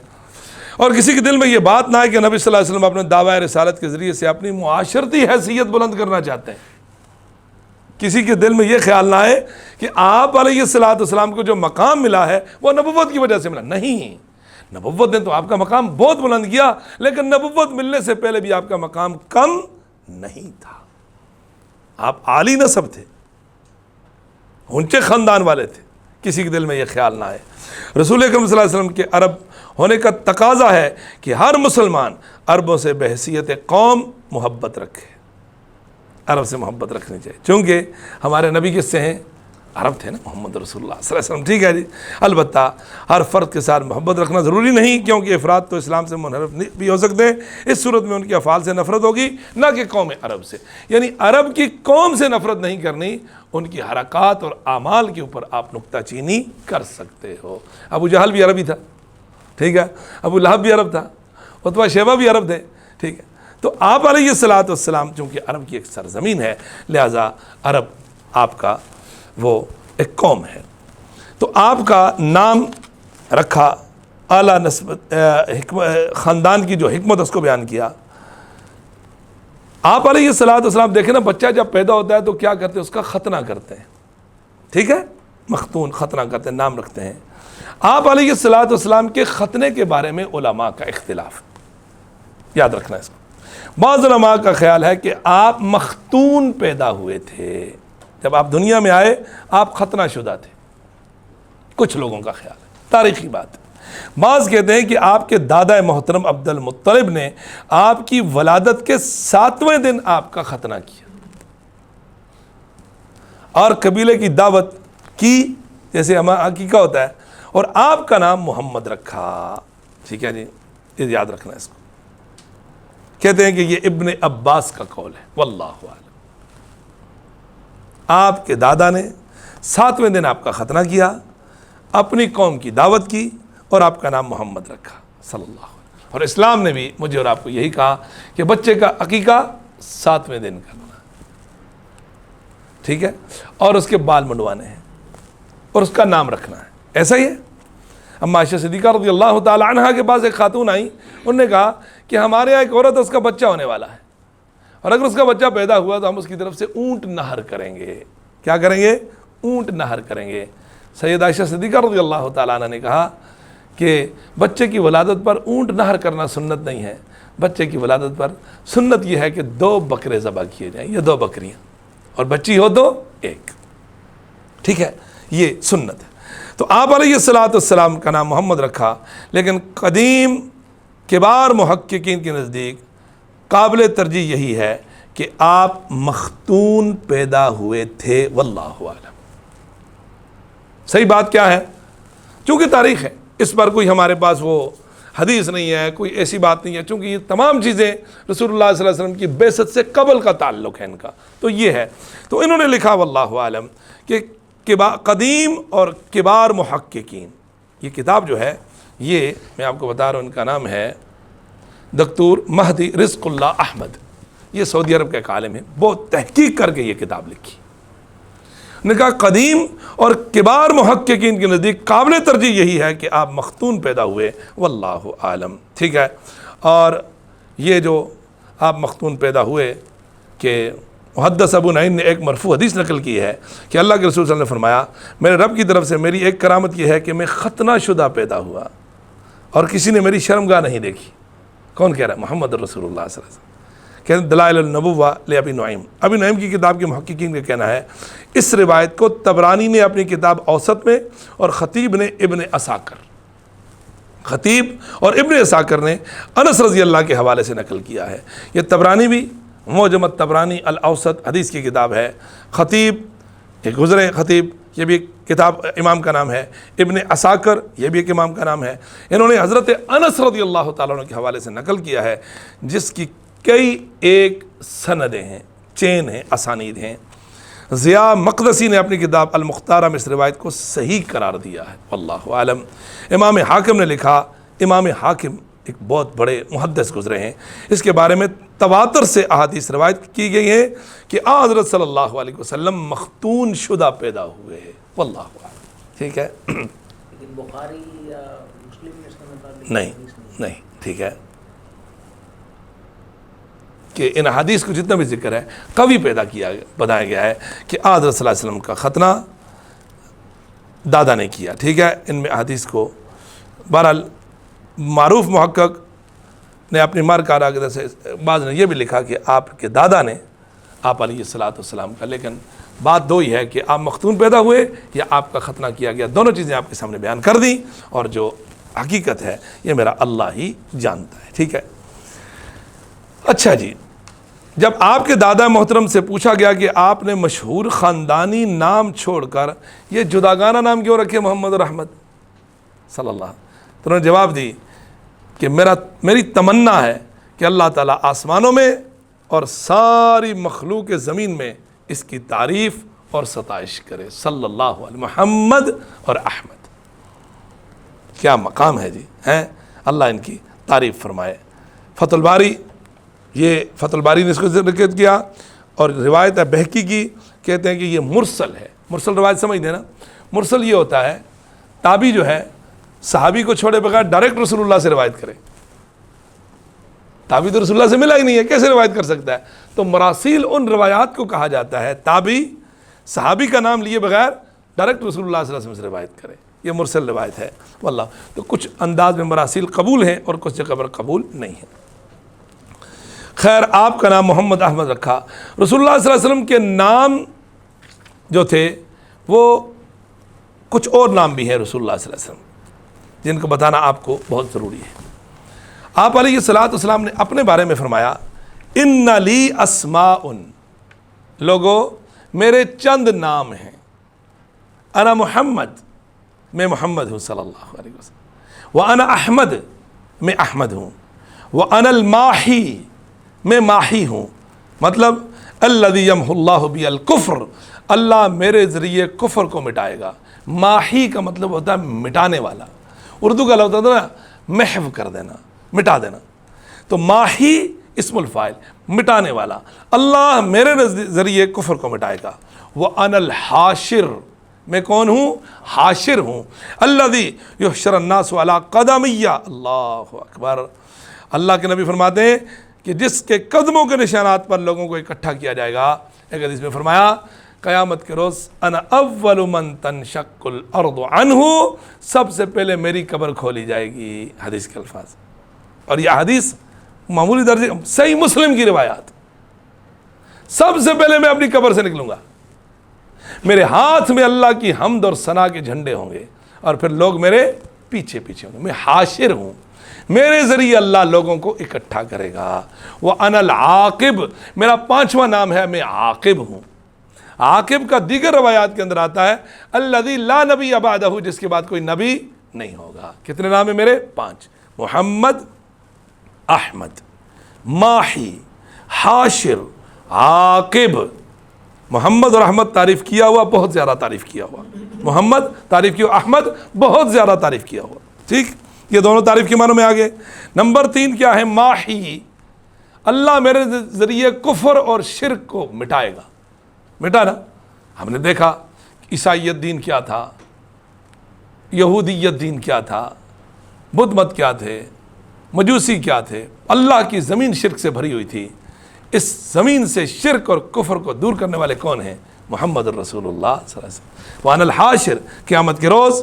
اور کسی کے دل میں یہ بات نہ ہے کہ نبی صلی اللہ علیہ وسلم اپنے دعویٰ رسالت کے ذریعے سے اپنی معاشرتی حیثیت بلند کرنا چاہتے ہیں۔ کسی کے دل میں یہ خیال نہ ہے کہ آپ علیہ السلام کو جو مقام ملا ہے وہ نبوت کی وجہ سے ملا، نہیں، نبوت نے تو آپ کا مقام بہت بلند کیا، لیکن نبوت ملنے سے پہلے بھی آپ کا مقام کم نہیں تھا، آپ عالی نسب تھے۔ اونچے خاندان والے تھے، کسی کے دل میں یہ خیال نہ آئے۔ رسول اکرم صلی اللہ علیہ وسلم کے عرب ہونے کا تقاضا ہے کہ ہر مسلمان عربوں سے بحیثیت قوم محبت رکھے، عرب سے محبت رکھنی چاہیے، چونکہ ہمارے نبی کس سے ہیں؟ عرب تھے نا، محمد رسول اللہ صلی اللہ علیہ وسلم، ٹھیک ہے جی۔ البتہ ہر فرد کے ساتھ محبت رکھنا ضروری نہیں، کیونکہ افراد تو اسلام سے منحرف بھی ہو سکتے ہیں، اس صورت میں ان کے افعال سے نفرت ہوگی، نہ کہ قوم عرب سے، یعنی عرب کی قوم سے نفرت نہیں کرنی، ان کی حرکات اور اعمال کے اوپر آپ نکتہ چینی کر سکتے ہو۔ ابو جہل بھی عربی تھا، ٹھیک ہے، ابو لہب بھی عرب تھا، عتبہ شیبہ بھی عرب تھے، ٹھیک ہے۔ تو آپ علیہ الصلوۃ والسلام چونکہ عرب کی ایک سرزمین ہے، لہٰذا عرب آپ کا وہ ایک قوم ہے، تو آپ کا نام رکھا اعلیٰ نسبت خاندان کی جو حکمت اس کو بیان کیا۔ آپ علیہ الصلوۃ والسلام دیکھیں نا، بچہ جب پیدا ہوتا ہے تو کیا کرتے ہیں؟ اس کا ختنہ کرتے ہیں، ٹھیک ہے، مختون ختنہ کرتے ہیں، نام رکھتے ہیں۔ آپ علیہ الصلوۃ والسلام کے ختنے کے بارے میں علماء کا اختلاف، یاد رکھنا اس کو۔ بعض علماء کا خیال ہے کہ آپ مختون پیدا ہوئے تھے، جب آپ دنیا میں آئے آپ ختنہ شدہ تھے، کچھ لوگوں کا خیال ہے، تاریخی بات ہے۔ بعض کہتے ہیں کہ آپ کے دادا محترم عبد المطلب نے آپ کی ولادت کے 7ویں دن آپ کا ختنہ کیا اور قبیلے کی دعوت کی، جیسے ہمارا عقیقہ ہوتا ہے، اور آپ کا نام محمد رکھا، ٹھیک ہے جی، یہ یاد رکھنا اس کو۔ کہتے ہیں کہ یہ ابن عباس کا قول ہے، واللہ اعلم۔ آپ کے دادا نے 7ویں دن آپ کا ختنہ کیا، اپنی قوم کی دعوت کی، اور آپ کا نام محمد رکھا صلی اللہ علیہ وسلم۔ اور اسلام نے بھی مجھے اور آپ کو یہی کہا کہ بچے کا عقیقہ 7ویں دن کرنا، ٹھیک ہے، اور اس کے بال منڈوانے ہیں اور اس کا نام رکھنا ہے، ایسا ہی ہے۔ اما عائشہ صدیقہ رضی اللہ تعالی عنہا کے پاس ایک خاتون آئیں، انہوں نے کہا کہ ہمارے یہاں ایک عورت ہے، اس کا بچہ ہونے والا ہے، اور اگر اس کا بچہ پیدا ہوا تو ہم اس کی طرف سے اونٹ نہر کریں گے۔ کیا کریں گے؟ اونٹ نہر کریں گے۔ سید عائشہ صدیقہ رضی اللہ تعالیٰ عنہ نے کہا کہ بچے کی ولادت پر اونٹ نہر کرنا سنت نہیں ہے، بچے کی ولادت پر سنت یہ ہے کہ 2 بکرے ذبح کیے جائیں، یا 2 بکریاں، اور بچی ہو تو 1، ٹھیک ہے، یہ سنت ہے۔ تو آپ علیہ الصلوۃ والسلام کا نام محمد رکھا، لیکن قدیم کبار محققین کے نزدیک قابل ترجیح یہی ہے کہ آپ مختون پیدا ہوئے تھے، واللہ اعلم۔ صحیح بات کیا ہے؟ چونکہ تاریخ ہے، اس پر کوئی ہمارے پاس وہ حدیث نہیں ہے، کوئی ایسی بات نہیں ہے، چونکہ یہ تمام چیزیں رسول اللہ صلی اللہ علیہ وسلم کی بعثت سے قبل کا تعلق ہے ان کا، تو یہ ہے۔ تو انہوں نے لکھا واللہ اعلم کہ قدیم اور کبار محققین، یہ کتاب جو ہے، یہ میں آپ کو بتا رہا ہوں، ان کا نام ہے دکتور مہدی رزق اللہ احمد، یہ سعودی عرب کا ایک عالم ہے، بہت تحقیق کر کے یہ کتاب لکھی۔ نے کہا قدیم اور کبار محققین کے نزدیک قابل ترجیح یہی ہے کہ آپ مختون پیدا ہوئے، واللہ عالم، ٹھیک ہے۔ اور یہ جو آپ مختون پیدا ہوئے، کہ محدث ابو نعیم نے ایک مرفوع حدیث نقل کی ہے کہ اللہ کے رسول صلی اللہ علیہ وسلم نے فرمایا، میرے رب کی طرف سے میری ایک کرامت یہ ہے کہ میں ختنہ شدہ پیدا ہوا اور کسی نے میری شرمگاہ نہیں دیکھی۔ کون کہہ رہا ہے؟ محمد رسول اللہ صلی اللہ علیہ وسلم۔ کہتے ہیں دلائل النبوہ لابی نعیم، ابی نعیم کی کتاب کے محققین کا کہنا ہے، اس روایت کو طبرانی نے اپنی کتاب اوسط میں، اور خطیب نے ابن عساکر، خطیب اور ابن عساکر نے انس رضی اللہ کے حوالے سے نقل کیا ہے۔ یہ طبرانی بھی معجم الطبرانی الاوسط حدیث کی کتاب ہے، خطیب یہ گزرے خطیب، یہ بھی ایک کتاب امام کا نام ہے، ابن عساکر یہ بھی ایک امام کا نام ہے۔ انہوں نے حضرت انس رضی اللہ تعالیٰ عنہ کے حوالے سے نقل کیا ہے، جس کی کئی ایک سندیں ہیں، چین ہیں، اسانید ہیں۔ ضیاء مقدسی نے اپنی کتاب المختارہ میں اس روایت کو صحیح قرار دیا ہے، واللہ عالم۔ امام حاکم نے لکھا، امام حاکم ایک بہت بڑے محدث گزرے ہیں، اس کے بارے میں تواتر سے احادیث روایت کی گئی ہیں کہ حضرت صلی اللہ علیہ وسلم مختون شدہ پیدا ہوئے، واللہ عالم، ٹھیک ہے۔ لیکن بخاری یا مسلم میں اس کا مطابق نہیں، ٹھیک ہے، کہ ان حدیث کو جتنا بھی ذکر ہے قوی بتایا گیا ہے کہ حضرت صلی اللہ علیہ وسلم کا ختنہ دادا نے کیا، ٹھیک ہے۔ ان میں حدیث کو بہرحال معروف محقق نے اپنی سے بعض نے یہ بھی لکھا کہ آپ کے دادا نے آپ علیہ الصلوۃ والسلام کا، لیکن بات دو ہی ہے کہ آپ مختون پیدا ہوئے یا آپ کا ختنہ کیا گیا، دونوں چیزیں آپ کے سامنے بیان کر دیں، اور جو حقیقت ہے یہ میرا اللہ ہی جانتا ہے، ٹھیک ہے۔ اچھا جی، جب آپ کے دادا محترم سے پوچھا گیا کہ آپ نے مشہور خاندانی نام چھوڑ کر یہ جداگانہ نام کیوں رکھے محمد اور احمد صلی اللہ، تو انہوں نے جواب دی کہ میری تمنا ہے کہ اللہ تعالیٰ آسمانوں میں اور ساری مخلوق زمین میں اس کی تعریف اور ستائش کرے، صلی اللہ علیہ محمد اور احمد۔ کیا مقام ہے جی، ہیں، اللہ ان کی تعریف فرمائے۔ فتح الباری، یہ فتح الباری نے اس کو ذکر کیا، اور روایت ہے بہقی کی، کہتے ہیں کہ یہ مرسل ہے۔ مرسل روایت سمجھ دینا، مرسل یہ ہوتا ہے تابعی جو ہے صحابی کو چھوڑے بغیر ڈائریکٹ رسول اللہ سے روایت کرے، تابعی تو رسول اللہ سے ملا ہی نہیں ہے، کیسے روایت کر سکتا ہے؟ تو مراسیل ان روایات کو کہا جاتا ہے تابعی صحابی کا نام لیے بغیر ڈائریکٹ رسول اللہ صلی اللہ علیہ وسلم سے روایت کرے، یہ مرسل روایت ہے واللہ۔ تو کچھ انداز میں مراسیل قبول ہیں اور کچھ جگہ پر قبول نہیں ہیں۔ خیر، آپ کا نام محمد احمد رکھا، رسول اللہ صلی اللہ علیہ وسلم کے نام جو تھے وہ کچھ اور نام بھی ہیں رسول اللہ صلی اللہ علیہ وسلم، جن کو بتانا آپ کو بہت ضروری ہے۔ آپ علیہ الصلوۃ والسلام نے اپنے بارے میں فرمایا، ان لی اسماء، لوگو میرے چند نام ہیں، انا محمد، میں محمد ہوں صلی اللہ علیہ وسلم، وانا احمد، میں احمد ہوں، وانا الماحی، میں ماحی ہوں، مطلب الذی یمحو اللہ بی الکفر، اللہ میرے ذریعے کفر کو مٹائے گا۔ ماحی کا مطلب ہوتا ہے مٹانے والا، اردو کا لفظ ہوتا ہے نا محو کر دینا، مٹا دینا، تو ماحی اسم الفاعل، مٹانے والا، اللہ میرے ذریعے کفر کو مٹائے گا۔ وَأَنَا الْحَاشِرُ، میں کون ہوں؟ حاشر ہوں، الذی یحشر الناس علی قدمیہ، اللہ اکبر۔ اللہ کے نبی فرماتے ہیں کہ جس کے قدموں کے نشانات پر لوگوں کو اکٹھا کیا جائے گا، ایک حدیث میں فرمایا قیامت کے روز انا اول من تنشق الارض عنہ، سب سے پہلے میری قبر کھولی جائے گی، حدیث کے الفاظ، اور یہ حدیث معمولی درجے صحیح مسلم کی روایات، سب سے پہلے میں اپنی قبر سے نکلوں گا، میرے ہاتھ میں اللہ کی حمد اور ثنا کے جھنڈے ہوں گے، اور پھر لوگ میرے پیچھے پیچھے ہوں گے، میں حاشر ہوں، میرے ذریعے اللہ لوگوں کو اکٹھا کرے گا۔ وَأَنَا الْعَاقِبُ، میرا پانچواں نام ہے میں عاقب ہوں۔ عاقب کا دیگر روایات کے اندر آتا ہے الذی لا نبی بعدہ، جس کے بعد کوئی نبی نہیں ہوگا۔ کتنے نام ہیں میرے؟ 5، محمد، احمد، ماحی، حاشر، عاقب۔ محمد اور احمد تعریف کیا ہوا، بہت زیادہ تعریف کیا ہوا، محمد تعریف کیا، احمد بہت زیادہ تعریف کیا ہوا، ٹھیک، یہ دونوں تعریف کے معنوں میں آگے۔ نمبر 3 کیا ہے؟ ماحی، اللہ میرے ذریعے کفر اور شرک کو مٹائے گا، مٹانا۔ ہم نے دیکھا عیسائیت دین کیا تھا، یہودیت دین کیا تھا، بدھ مت کیا تھے، مجوسی کیا تھے، اللہ کی زمین شرک سے بھری ہوئی تھی۔ اس زمین سے شرک اور کفر کو دور کرنے والے کون ہیں؟ محمد الرسول اللہ صلی اللہ علیہ وسلم۔ وَأَنَا الْحَاشِرُ، قیامت کے روز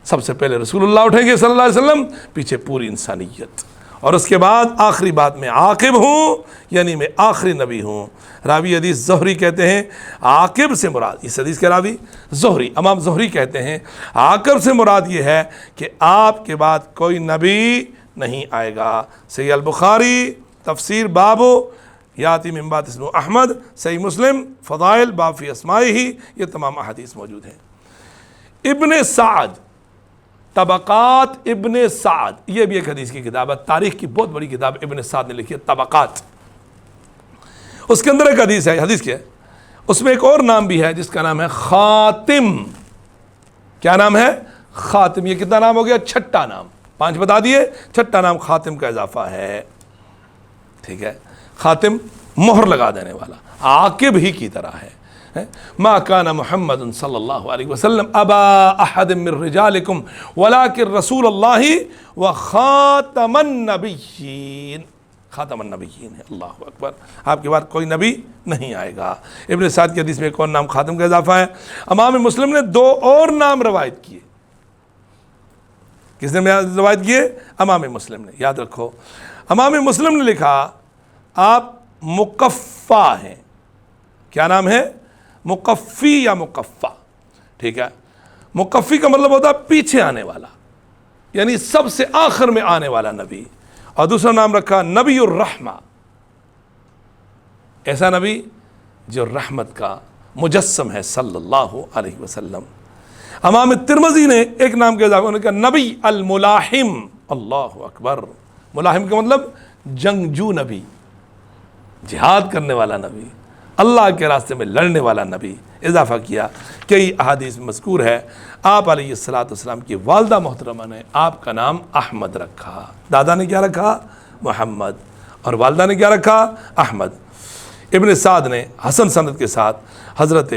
سب سے پہلے رسول اللہ اٹھیں گے صلی اللہ علیہ وسلم، پیچھے پوری انسانیت، اور اس کے بعد آخری بات میں عاقب ہوں، یعنی میں آخری نبی ہوں۔ راوی حدیث زہری کہتے ہیں عاقب سے مراد، اس حدیث کے راوی زہری، امام زہری کہتے ہیں عاقب سے مراد یہ ہے کہ آپ کے بعد کوئی نبی نہیں آئے گا۔ صحیح البخاری تفسیر بابو یاتی من بعد اسمہ احمد، صحیح مسلم فضائل باب فی اسمائہ، یہ تمام احادیث موجود ہیں۔ ابن سعد، طبقات ابن سعد، یہ بھی ایک حدیث کی کتاب ہے، تاریخ کی بہت بڑی کتاب ابن سعد نے لکھی ہے، طبقات۔ اس کے اندر ایک حدیث ہے، حدیث کیا ہے؟ اس میں ایک اور نام بھی ہے جس کا نام ہے خاتم۔ کیا نام ہے؟ خاتم۔ یہ کتنا نام ہو گیا؟ 6واں نام، 5 بتا دیے، 6واں نام خاتم کا اضافہ ہے، ٹھیک ہے۔ خاتم مہر لگا دینے والا، عاقب ہی کی طرح ہے۔ ما کان محمد صلی اللہ علیہ وسلم ابا احد من رجالکم ولکن رسول اللہ وخاتم النبیین، خاتم النبیین ہے، اللہ اکبر۔ آپ کے بعد کوئی نبی نہیں آئے گا۔ ابن سعد کی حدیث میں ایک اور نام خاتم کا اضافہ ہے۔ امام مسلم نے 2 اور نام روایت کیے۔ کس نے روایت کیے؟ امام مسلم نے، یاد رکھو۔ امام مسلم نے لکھا آپ مقفع ہیں۔ کیا نام ہے؟ مقفی یا مقفع، ٹھیک ہے. مقفی کا مطلب ہوتا ہے پیچھے آنے والا، یعنی سب سے آخر میں آنے والا نبی. اور دوسرا نام رکھا نبی الرحمہ، ایسا نبی جو رحمت کا مجسم ہے صلی اللہ علیہ وسلم. امام ترمذی نے ایک نام کے اضافہ، انہوں نے کہا نبی الملاحم. اللہ اکبر. ملاحم کا مطلب جنگجو نبی، جہاد کرنے والا نبی، اللہ کے راستے میں لڑنے والا نبی. اضافہ کیا. کئی احادیث میں مذکور ہے آپ علیہ السلام کی والدہ محترمہ نے آپ کا نام احمد رکھا. دادا نے کیا رکھا؟ محمد. اور والدہ نے کیا رکھا؟ احمد. ابن سعد نے حسن سند کے ساتھ حضرت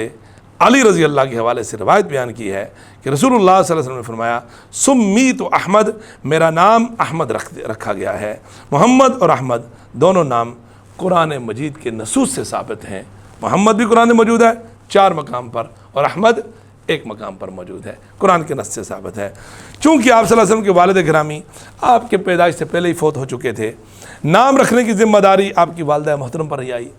علی رضی اللہ کے حوالے سے روایت بیان کی ہے کہ رسول اللہ صلی اللہ علیہ وسلم نے فرمایا سمیت احمد، میرا نام احمد رکھا گیا ہے. محمد اور احمد دونوں نام قرآن مجید کے نصوص سے ثابت ہیں. محمد بھی قرآن میں موجود ہے 4 مقام پر، اور احمد 1 مقام پر موجود ہے، قرآن کے نص سے ثابت ہے. چونکہ آپ صلی اللہ علیہ وسلم کے والد گرامی آپ کے پیدائش سے پہلے ہی فوت ہو چکے تھے، نام رکھنے کی ذمہ داری آپ کی والدہ محترم پر ہی آئی.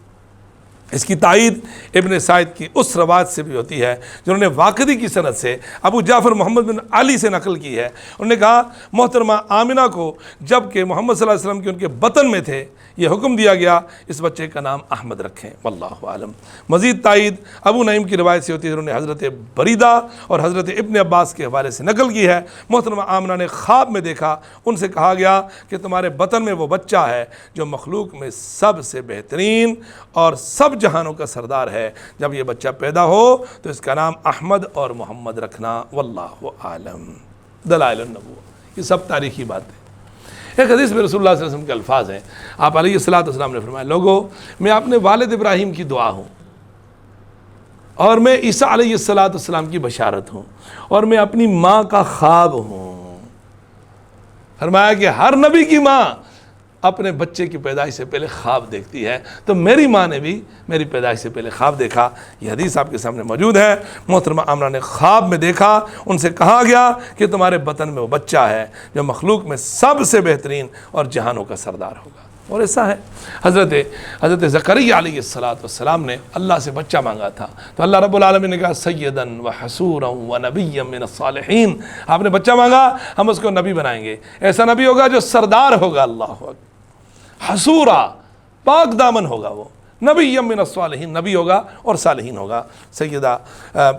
اس کی تائید ابن سعید کی اس روایت سے بھی ہوتی ہے جنہوں نے واقعی کی سند سے ابو جعفر محمد بن علی سے نقل کی ہے. انہوں نے کہا محترمہ آمنہ کو جب کہ محمد صلی اللہ علیہ وسلم کے ان کے بطن میں تھے یہ حکم دیا گیا اس بچے کا نام احمد رکھیں. واللہ عالم. مزید تائید ابو نعیم کی روایت سے ہوتی ہے جنہوں نے حضرت بریدہ اور حضرت ابن عباس کے حوالے سے نقل کی ہے. محترمہ آمنہ نے خواب میں دیکھا، ان سے کہا گیا کہ تمہارے بطن میں وہ بچہ ہے جو مخلوق میں سب سے بہترین اور سب جہانوں کا سردار ہے. جب یہ بچہ پیدا ہو تو اس کا نام احمد اور محمد رکھنا. واللہ عالم. دلائل النبوہ، یہ سب تاریخی بات ہے. ایک حدیث میں رسول اللہ صلی اللہ علیہ وسلم کے الفاظ ہیں. آپ علیہ السلام نے فرمایا لوگو میں اپنے والد ابراہیم کی دعا ہوں، اور میں عیسیٰ علیہ السلام کی بشارت ہوں، اور میں اپنی ماں کا خواب ہوں. فرمایا کہ ہر نبی کی ماں اپنے بچے کی پیدائش سے پہلے خواب دیکھتی ہے، تو میری ماں نے بھی میری پیدائش سے پہلے خواب دیکھا. یہ حدیث آپ کے سامنے موجود ہے. محترمہ آمنہ نے خواب میں دیکھا، ان سے کہا گیا کہ تمہارے بطن میں وہ بچہ ہے جو مخلوق میں سب سے بہترین اور جہانوں کا سردار ہوگا. اور ایسا ہے حضرت زکریا علیہ السلام نے اللہ سے بچہ مانگا تھا، تو اللہ رب العالمین نے کہا سیدن و حسورا و نبیا من الصالحین. آپ نے بچہ مانگا، ہم اس کو نبی بنائیں گے، ایسا نبی ہوگا جو سردار ہوگا. اللہ اکبر. حسورا، پاک دامن ہوگا، وہ نبی من الصالحین، نبی ہوگا اور صالحین ہوگا. سیدہ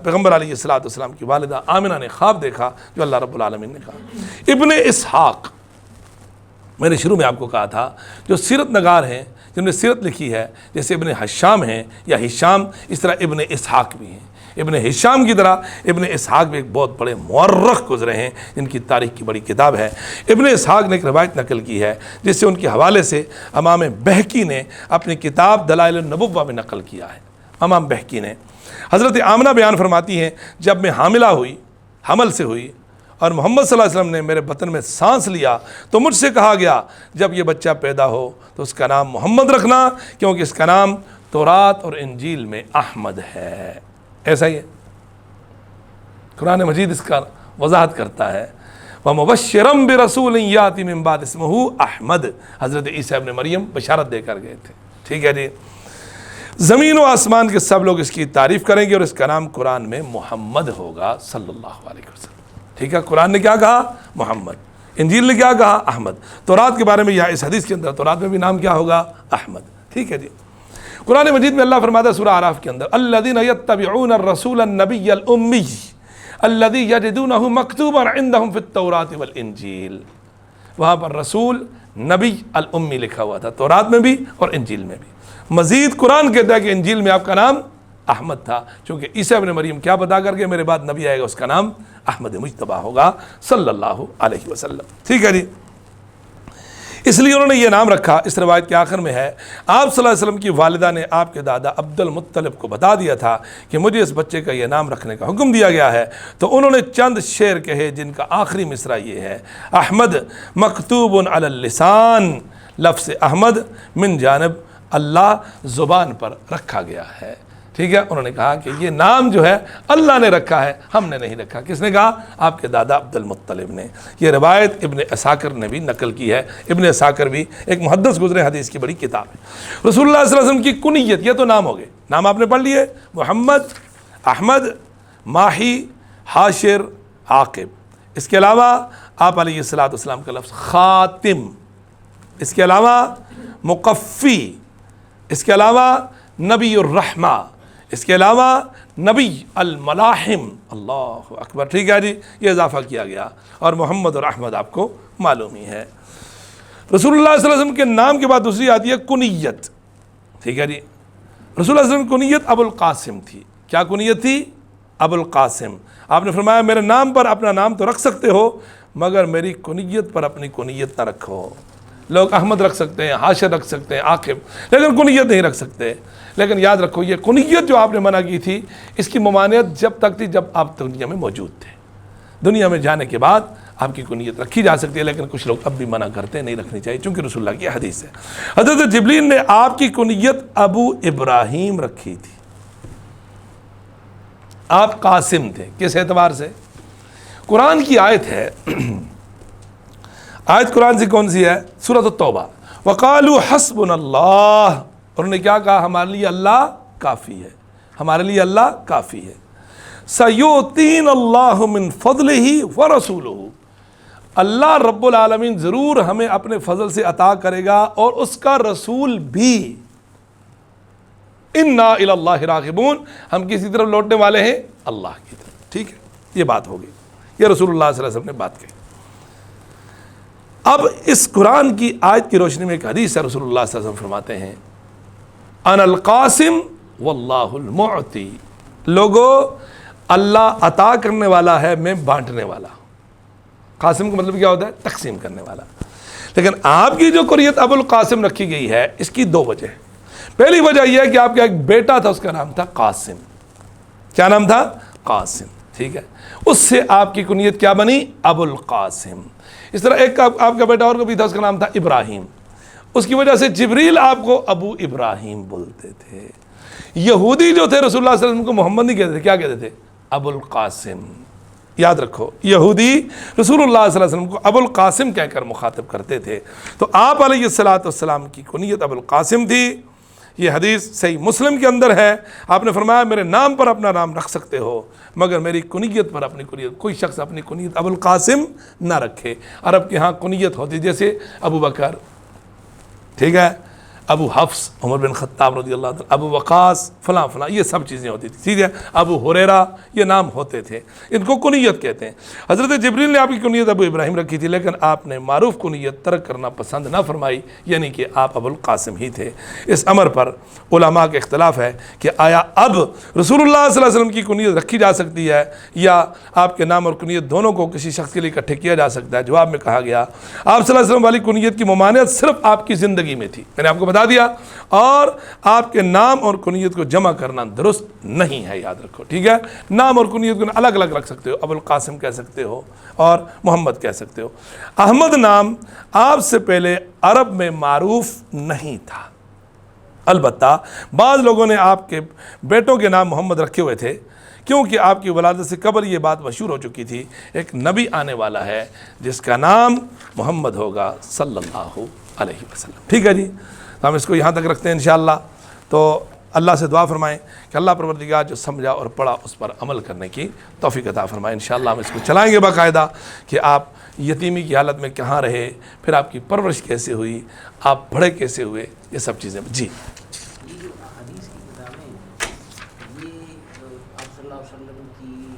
پیغمبر علیہ السلام کی والدہ آمنہ نے خواب دیکھا جو اللہ رب العالمین نے کہا. ابن اسحاق، میں نے شروع میں آپ کو کہا تھا جو سیرت نگار ہیں جنہوں نے سیرت لکھی ہے، جیسے ابن حشام ہیں یا ہشام، اس طرح ابن اسحاق بھی ہیں. ابن حشام کی طرح ابن اسحاق بھی ایک بہت بڑے مورخ گزرے ہیں جن کی تاریخ کی بڑی کتاب ہے. ابن اسحاق نے ایک روایت نقل کی ہے جس سے ان کے حوالے سے امام بہقی نے اپنی کتاب دلائل النبوہ میں نقل کیا ہے. امام بہقی نے حضرت آمنہ بیان فرماتی ہیں جب میں حمل سے ہوئی اور محمد صلی اللہ علیہ وسلم نے میرے بطن میں سانس لیا تو مجھ سے کہا گیا جب یہ بچہ پیدا ہو تو اس کا نام محمد رکھنا، کیونکہ اس کا نام تورات اور انجیل میں احمد ہے. ایسا ہی ہے، قرآن مجید اس کا وضاحت کرتا ہے. وَمُبَشِّرًا بِرَسُولٍ يَأْتِي مِن بَعْدِهِ اسْمُهُ احمد. حضرت عیسیٰ ابن مریم بشارت دے کر گئے تھے. ٹھیک ہے جی. زمین و آسمان کے سب لوگ اس کی تعریف کریں گے اور اس کا نام قرآن میں محمد ہوگا صلی اللہ علیہ وسلم. ٹھیک ہے، قرآن نے کیا کہا؟ محمد. انجیل نے کیا کہا؟ احمد. تورات کے بارے میں یا اس حدیث کے اندر تورات میں بھی نام کیا ہوگا؟ احمد. ٹھیک ہے جی. قرآن مجید میں اللہ فرماتا ہے سورہ اعراف کے اندر الذین یتبعون الرسول النبی الامی الذی یجدونہ مکتوبا عندہم فی التوراۃ والانجیل. وہاں پر رسول نبی الامی لکھا ہوا تھا، تورات میں بھی اور انجیل میں بھی. مزید قرآن کہتا ہے کہ انجیل میں آپ کا نام احمد تھا، چونکہ عیسیٰ ابن مریم کیا بتا کر کے میرے بعد نبی آئے گا، اس کا نام احمد مجتبی ہوگا صلی اللہ علیہ وسلم. ٹھیک ہے جی. اس لیے انہوں نے یہ نام رکھا. اس روایت کے آخر میں ہے آپ صلی اللہ علیہ وسلم کی والدہ نے آپ کے دادا عبد المطلب کو بتا دیا تھا کہ مجھے اس بچے کا یہ نام رکھنے کا حکم دیا گیا ہے، تو انہوں نے چند شعر کہے جن کا آخری مصرع یہ ہے احمد مکتوب علی اللسان. لفظ احمد من جانب اللہ زبان پر رکھا گیا ہے. ٹھیک ہے. انہوں نے کہا کہ یہ نام جو ہے اللہ نے رکھا ہے، ہم نے نہیں رکھا. کس نے کہا؟ آپ کے دادا عبد المطلب نے. یہ روایت ابن اساکر نے بھی نقل کی ہے. ابن اساکر بھی ایک محدث گزرے حدیث کی بڑی کتاب ہے. رسول اللہ صلی اللہ علیہ وسلم کی کنیت، یہ تو نام ہو گئے. نام آپ نے پڑھ لیے، محمد، احمد، ماہی، حاشر، عاقب۔ اس کے علاوہ آپ علیہ الصلوۃ والسلام کا لفظ خاتم، اس کے علاوہ مقفی، اس کے علاوہ نبی الرحمہ، اس کے علاوہ نبی الملاحم، اللہ اکبر، ٹھیک ہے جی، یہ اضافہ کیا گیا۔ اور محمد اور احمد آپ کو معلوم ہی ہے۔ رسول اللہ صلی اللہ علیہ وسلم کے نام کے بعد دوسری آتی ہے کنیت، ٹھیک ہے جی۔ رسول اللہ صلی اللہ علیہ وسلم کی کنیت ابو القاسم تھی۔ کیا کنیت تھی؟ ابو القاسم۔ آپ نے فرمایا میرے نام پر اپنا نام تو رکھ سکتے ہو مگر میری کنیت پر اپنی کنیت نہ رکھو۔ لوگ احمد رکھ سکتے ہیں، حاشر رکھ سکتے ہیں، عاقب، لیکن کنیت نہیں رکھ سکتے۔ لیکن یاد رکھو یہ کنیت جو آپ نے منع کی تھی، اس کی ممانعت جب تک تھی جب آپ دنیا میں موجود تھے۔ دنیا میں جانے کے بعد آپ کی کنیت رکھی جا سکتی ہے، لیکن کچھ لوگ اب بھی منع کرتے ہیں، نہیں رکھنی چاہیے، چونکہ رسول اللہ کی حدیث ہے۔ حضرت جبریل نے آپ کی کنیت ابو ابراہیم رکھی تھی۔ آپ قاسم تھے، کس اعتبار سے؟ قرآن کی آیت ہے، آیت قرآن سے کون سی ہے؟ سورۃ التوبہ۔ وقالوا حسبنا اللہ، انہوں نے کیا کہا؟ ہمارے لیے اللہ کافی ہے، ہمارے لیے اللہ کافی ہے۔ سیؤتین اللہ من فضلہ ورسولہ، اللہ رب العالمین ضرور ہمیں اپنے فضل سے عطا کرے گا اور اس کا رسول بھی۔ انا الی اللہ راغبون، ہم کسی طرف لوٹنے والے ہیں؟ اللہ کی طرف، ٹھیک ہے، یہ بات ہوگی، یہ رسول اللہ صلی اللہ علیہ وسلم نے بات کہی۔ اب اس قرآن کی آیت کی روشنی میں ایک حدیث ہے، رسول اللہ صلی اللہ علیہ وسلم فرماتے ہیں انا القاسم واللہ المعطی، لوگو اللہ عطا کرنے والا ہے، میں بانٹنے والا۔ قاسم کا مطلب کیا ہوتا ہے؟ تقسیم کرنے والا۔ لیکن آپ کی جو کنیت ابو القاسم رکھی گئی ہے، اس کی دو وجہ۔ پہلی وجہ یہ ہے کہ آپ کا ایک بیٹا تھا، اس کا نام تھا قاسم۔ کیا نام تھا؟ قاسم، ٹھیک ہے، اس سے آپ کی کنیت کیا بنی؟ ابو القاسم۔ اس طرح ایک آپ کا بیٹا اور بھی تھا، اس کا نام تھا ابراہیم، اس کی وجہ سے جبریل آپ کو ابو ابراہیم بولتے تھے۔ یہودی جو تھے رسول اللہ صلی اللہ علیہ وسلم کو محمد نہیں کہتے تھے، کیا کہتے تھے؟ ابو القاسم۔ یاد رکھو، یہودی رسول اللہ صلی اللہ علیہ وسلم کو ابو القاسم کہہ کر مخاطب کرتے تھے۔ تو آپ علیہ الصلوۃ والسلام کی کنیت ابو القاسم تھی۔ یہ حدیث صحیح مسلم کے اندر ہے، آپ نے فرمایا میرے نام پر اپنا نام رکھ سکتے ہو مگر میری کنیت پر اپنی کنیت، کوئی شخص اپنی کنیت ابو القاسم نہ رکھے۔ عرب کے ہاں کنیت ہوتی جیسے ابو بکر، ٹھیک ہے، ابو حفص عمر بن خطاب رضی اللہ عنہ، ابو وقاص فلاں فلاں، یہ سب چیزیں ہوتی تھیں، ٹھیک ہے، ابو ہریرہ، یہ نام ہوتے تھے، ان کو کنیت کہتے ہیں۔ حضرت جبریل نے آپ کی کنیت ابو ابراہیم رکھی تھی، لیکن آپ نے معروف کنیت ترک کرنا پسند نہ فرمائی، یعنی کہ آپ ابو القاسم ہی تھے۔ اس امر پر علماء کا اختلاف ہے کہ آیا اب رسول اللہ صلی اللہ علیہ وسلم کی کنیت رکھی جا سکتی ہے یا آپ کے نام اور کنیت دونوں کو کسی شخص کے لیے اکٹھے کیا جا سکتا ہے؟ جواب میں کہا گیا آپ صلی اللہ علیہ وسلم والی کنیت کی ممانعت صرف آپ کی زندگی میں تھی، میں نے آپ کو بتا دیا، اور آپ کے نام اور کنیت کو جمع کرنا درست نہیں ہے، یاد رکھو، ٹھیک ہے۔ نام اور کنیت کو الگ الگ رکھ سکتے ہو، ابو القاسم کہہ سکتے ہو اور محمد کہہ سکتے ہو۔ احمد نام آپ سے پہلے عرب میں معروف نہیں تھا، البتہ بعض لوگوں نے آپ کے بیٹوں کے نام محمد رکھے ہوئے تھے کیونکہ آپ کی ولادت سے قبل یہ بات مشہور ہو چکی تھی، ایک نبی آنے والا ہے جس کا نام محمد ہوگا صلی اللہ علیہ وسلم، ٹھیک ہے جی۔ ہم اس کو یہاں تک رکھتے ہیں انشاءاللہ۔ تو اللہ سے دعا فرمائیں کہ اللہ پروردگار جو سمجھا اور پڑھا اس پر عمل کرنے کی توفیق عطا فرمائے۔ انشاءاللہ ہم اس کو چلائیں گے باقاعدہ کہ آپ یتیمی کی حالت میں کہاں رہے، پھر آپ کی پرورش کیسے ہوئی، آپ بڑے کیسے ہوئے، یہ سب چیزیں۔ جی یہ جو حدیث کی کتابیں یہ آپ صلی اللہ علیہ وسلم کی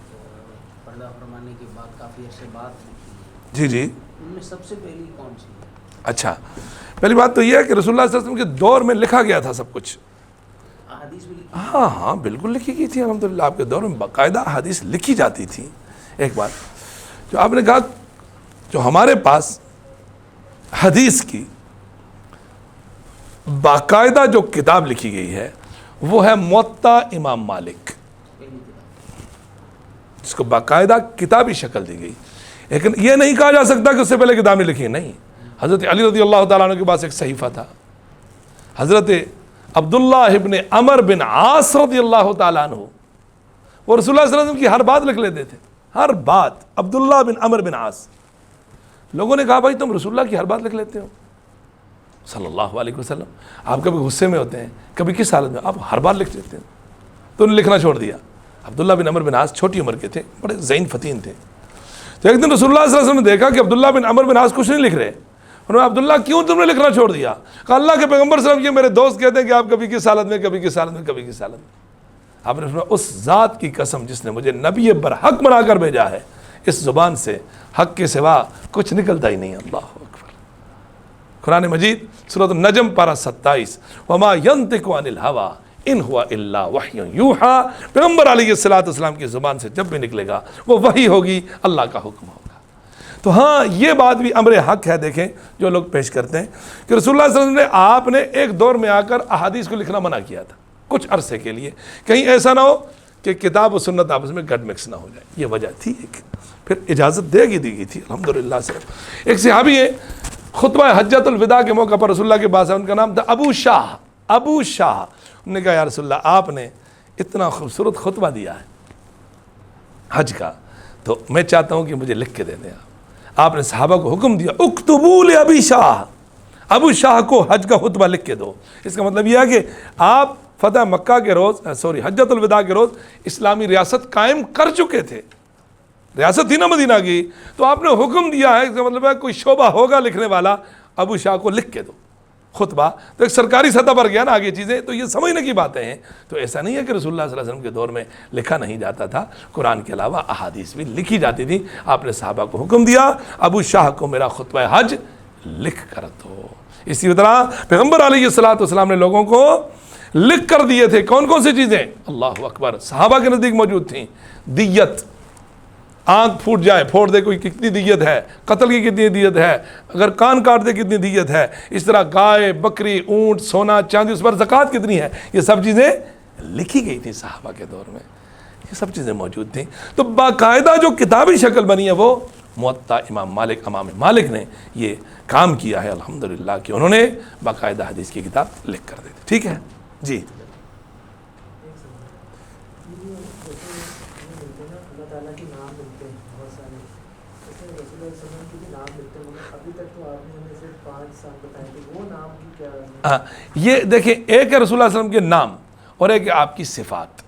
پردہ فرمانے کے بعد کافی عرصے بعد جی جی، ان میں سب سے پہلی کون سی ہے؟ اچھا، پہلی بات تو یہ ہے کہ رسول اللہ صلی اللہ علیہ وسلم کے دور میں لکھا گیا تھا سب کچھ۔ احادیث بھی لکھی؟ ہاں ہاں بالکل لکھی گئی تھی الحمدللہ، آپ کے دور میں باقاعدہ حدیث لکھی جاتی تھی۔ ایک بات جو آپ نے کہا، جو ہمارے پاس حدیث کی باقاعدہ جو کتاب لکھی گئی ہے وہ ہے موطا امام مالک، پہلی کتاب جس کو باقاعدہ کتابی شکل دی گئی۔ لیکن یہ نہیں کہا جا سکتا کہ اس سے پہلے کتاب نہیں لکھی، نہیں۔ حضرت علی رضی اللہ تعالیٰ عنہ کے پاس ایک صحیفہ تھا، حضرت عبداللہ ابن عمر بن عاص رضی اللہ تعالیٰ عنہ، وہ رسول اللہ صلی اللہ علیہ وسلم کی ہر بات لکھ لیتے تھے، ہر بات۔ عبداللہ بن عمر بن عاص، لوگوں نے کہا بھائی تم رسول اللہ کی ہر بات لکھ لیتے ہو، صلی اللہ علیہ وسلم. آپ کبھی غصے میں ہوتے ہیں, کبھی کس حالت میں, آپ ہر بار لکھ دیتے ہیں. تو انہوں نے لکھنا چھوڑ دیا. عبداللہ بن عمر بن عاص چھوٹی عمر کے تھے, بڑے ذہین فتین تھے. تو ایک دن رسول اللہ صلی اللہ علیہ وسلم نے دیکھا کہ عبداللہ بن عمر بن عاص کچھ نہیں لکھ رہے. انہوں نے عبداللہ کیوں تم نے لکھنا چھوڑ دیا؟ کہا اللہ کے پیغمبر صلی اللہ علیہ وسلم, یہ میرے دوست کہتے ہیں کہ آپ کبھی کس حالت میں, کبھی کس حالت میں, کبھی کس حالت میں. آپ نے فرمایا اس ذات کی قسم جس نے مجھے نبی برحق بنا کر بھیجا ہے, اس زبان سے حق کے سوا کچھ نکلتا ہی نہیں. اللہ اکبر. قرآن مجید سورۃ النجم پارہ 27, وما ينطق عن الهوى ان هو الا وحی یوحی. پیغمبر علیہ السلام کی زبان سے جب بھی نکلے گا وہ وحی ہوگی, اللہ کا حکم ہوگا. تو ہاں یہ بات بھی امر حق ہے. دیکھیں جو لوگ پیش کرتے ہیں کہ رسول اللہ صلی اللہ علیہ وسلم نے, آپ نے ایک دور میں آ کر احادیث کو لکھنا منع کیا تھا کچھ عرصے کے لیے, کہیں ایسا نہ ہو کہ کتاب و سنت آپس میں گڈ مکس نہ ہو جائے. یہ وجہ تھی ایک. پھر اجازت دی گئی تھی الحمدللہ سے. ایک صحابی ہے, خطبہ حجۃ الوداع کے موقع پر رسول اللہ کے پاس, ان کا نام تھا ابو شاہ. انہوں نے کہا یا رسول اللہ, آپ نے اتنا خوبصورت خطبہ دیا ہے حج کا, تو میں چاہتا ہوں کہ مجھے لکھ کے دے دیں. آپ نے صحابہ کو حکم دیا اکتبوا لابی شاہ, ابو شاہ کو حج کا خطبہ لکھ کے دو. اس کا مطلب یہ ہے کہ آپ فتح مکہ کے روز, حجۃ الوداع کے روز اسلامی ریاست قائم کر چکے تھے. ریاست تھی نا مدینہ کی, تو آپ نے حکم دیا ہے, اس کا مطلب ہے کوئی شعبہ ہوگا لکھنے والا, ابو شاہ کو لکھ کے دو خطبہ. تو ایک سرکاری سطح پر گیا نا آگے چیزیں, تو یہ سمجھنے کی باتیں ہیں. تو ایسا نہیں ہے کہ رسول اللہ صلی اللہ علیہ وسلم کے دور میں لکھا نہیں جاتا تھا, قرآن کے علاوہ احادیث بھی لکھی جاتی تھی. آپ نے صحابہ کو حکم دیا ابو شاہ کو میرا خطبہ حج لکھ کر دو. اسی طرح پیغمبر علیہ السلام نے لوگوں کو لکھ کر دیے تھے کون کون سی چیزیں, اللہ اکبر, صحابہ کے نزدیک موجود تھیں. دیت, آنکھ پھوٹ جائے پھوڑ دے کوئی کتنی دیت ہے, قتل کی کتنی دیت ہے, اگر کان کاٹ دے کتنی دیت ہے, اس طرح گائے بکری اونٹ سونا چاندی اس پر زکوٰۃ کتنی ہے, یہ سب چیزیں لکھی گئی تھیں صحابہ کے دور میں. یہ سب چیزیں موجود تھیں. تو باقاعدہ جو کتابی شکل بنی ہے وہ موطا امام مالک نے یہ کام کیا ہے الحمدللہ, کہ انہوں نے باقاعدہ حدیث کی کتاب لکھ کر دی تھی. ٹھیک ہے جی. یہ دیکھیں, ایک ہے رسول اللہ صلی اللہ علیہ وسلم کے نام اور ایک ہے آپ کی صفات.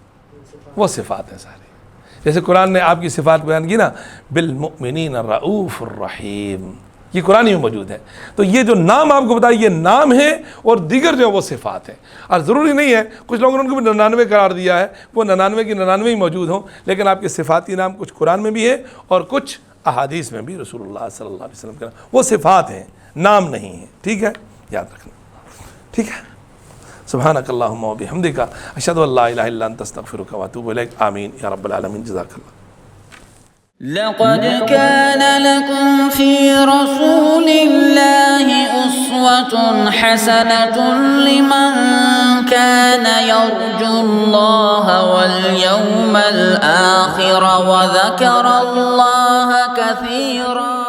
وہ صفات ہیں سارے, جیسے قرآن نے آپ کی صفات بیان کی نا, بالمؤمنین الرؤوف الرحیم, یہ قرآن میں موجود ہے. تو یہ جو نام آپ کو بتایا یہ نام ہے, اور دیگر جو ہے وہ صفات ہیں. اور ضروری نہیں ہے, کچھ لوگوں نے ان کو بھی 99 قرار دیا ہے, وہ 99 کی 99 ہی موجود ہوں, لیکن آپ کے صفاتی نام کچھ قرآن میں بھی ہے اور کچھ احادیث میں بھی رسول اللہ صلی اللہ علیہ وسلم کے نام. وہ صفات ہیں, نام نہیں ہیں. ٹھیک ہے, یاد رکھنا. ٹھیک ہے. سبحانک اللہم و بحمدک, اشہد ان لا الہ الا انت, استغفرک و اتوب الیک. آمین یا رب العالمین. جزاک اللہ. لقد كان لكم في رسول الله أسوة حسنة لمن كان يرجو الله واليوم الآخر وذكر الله كثيرا.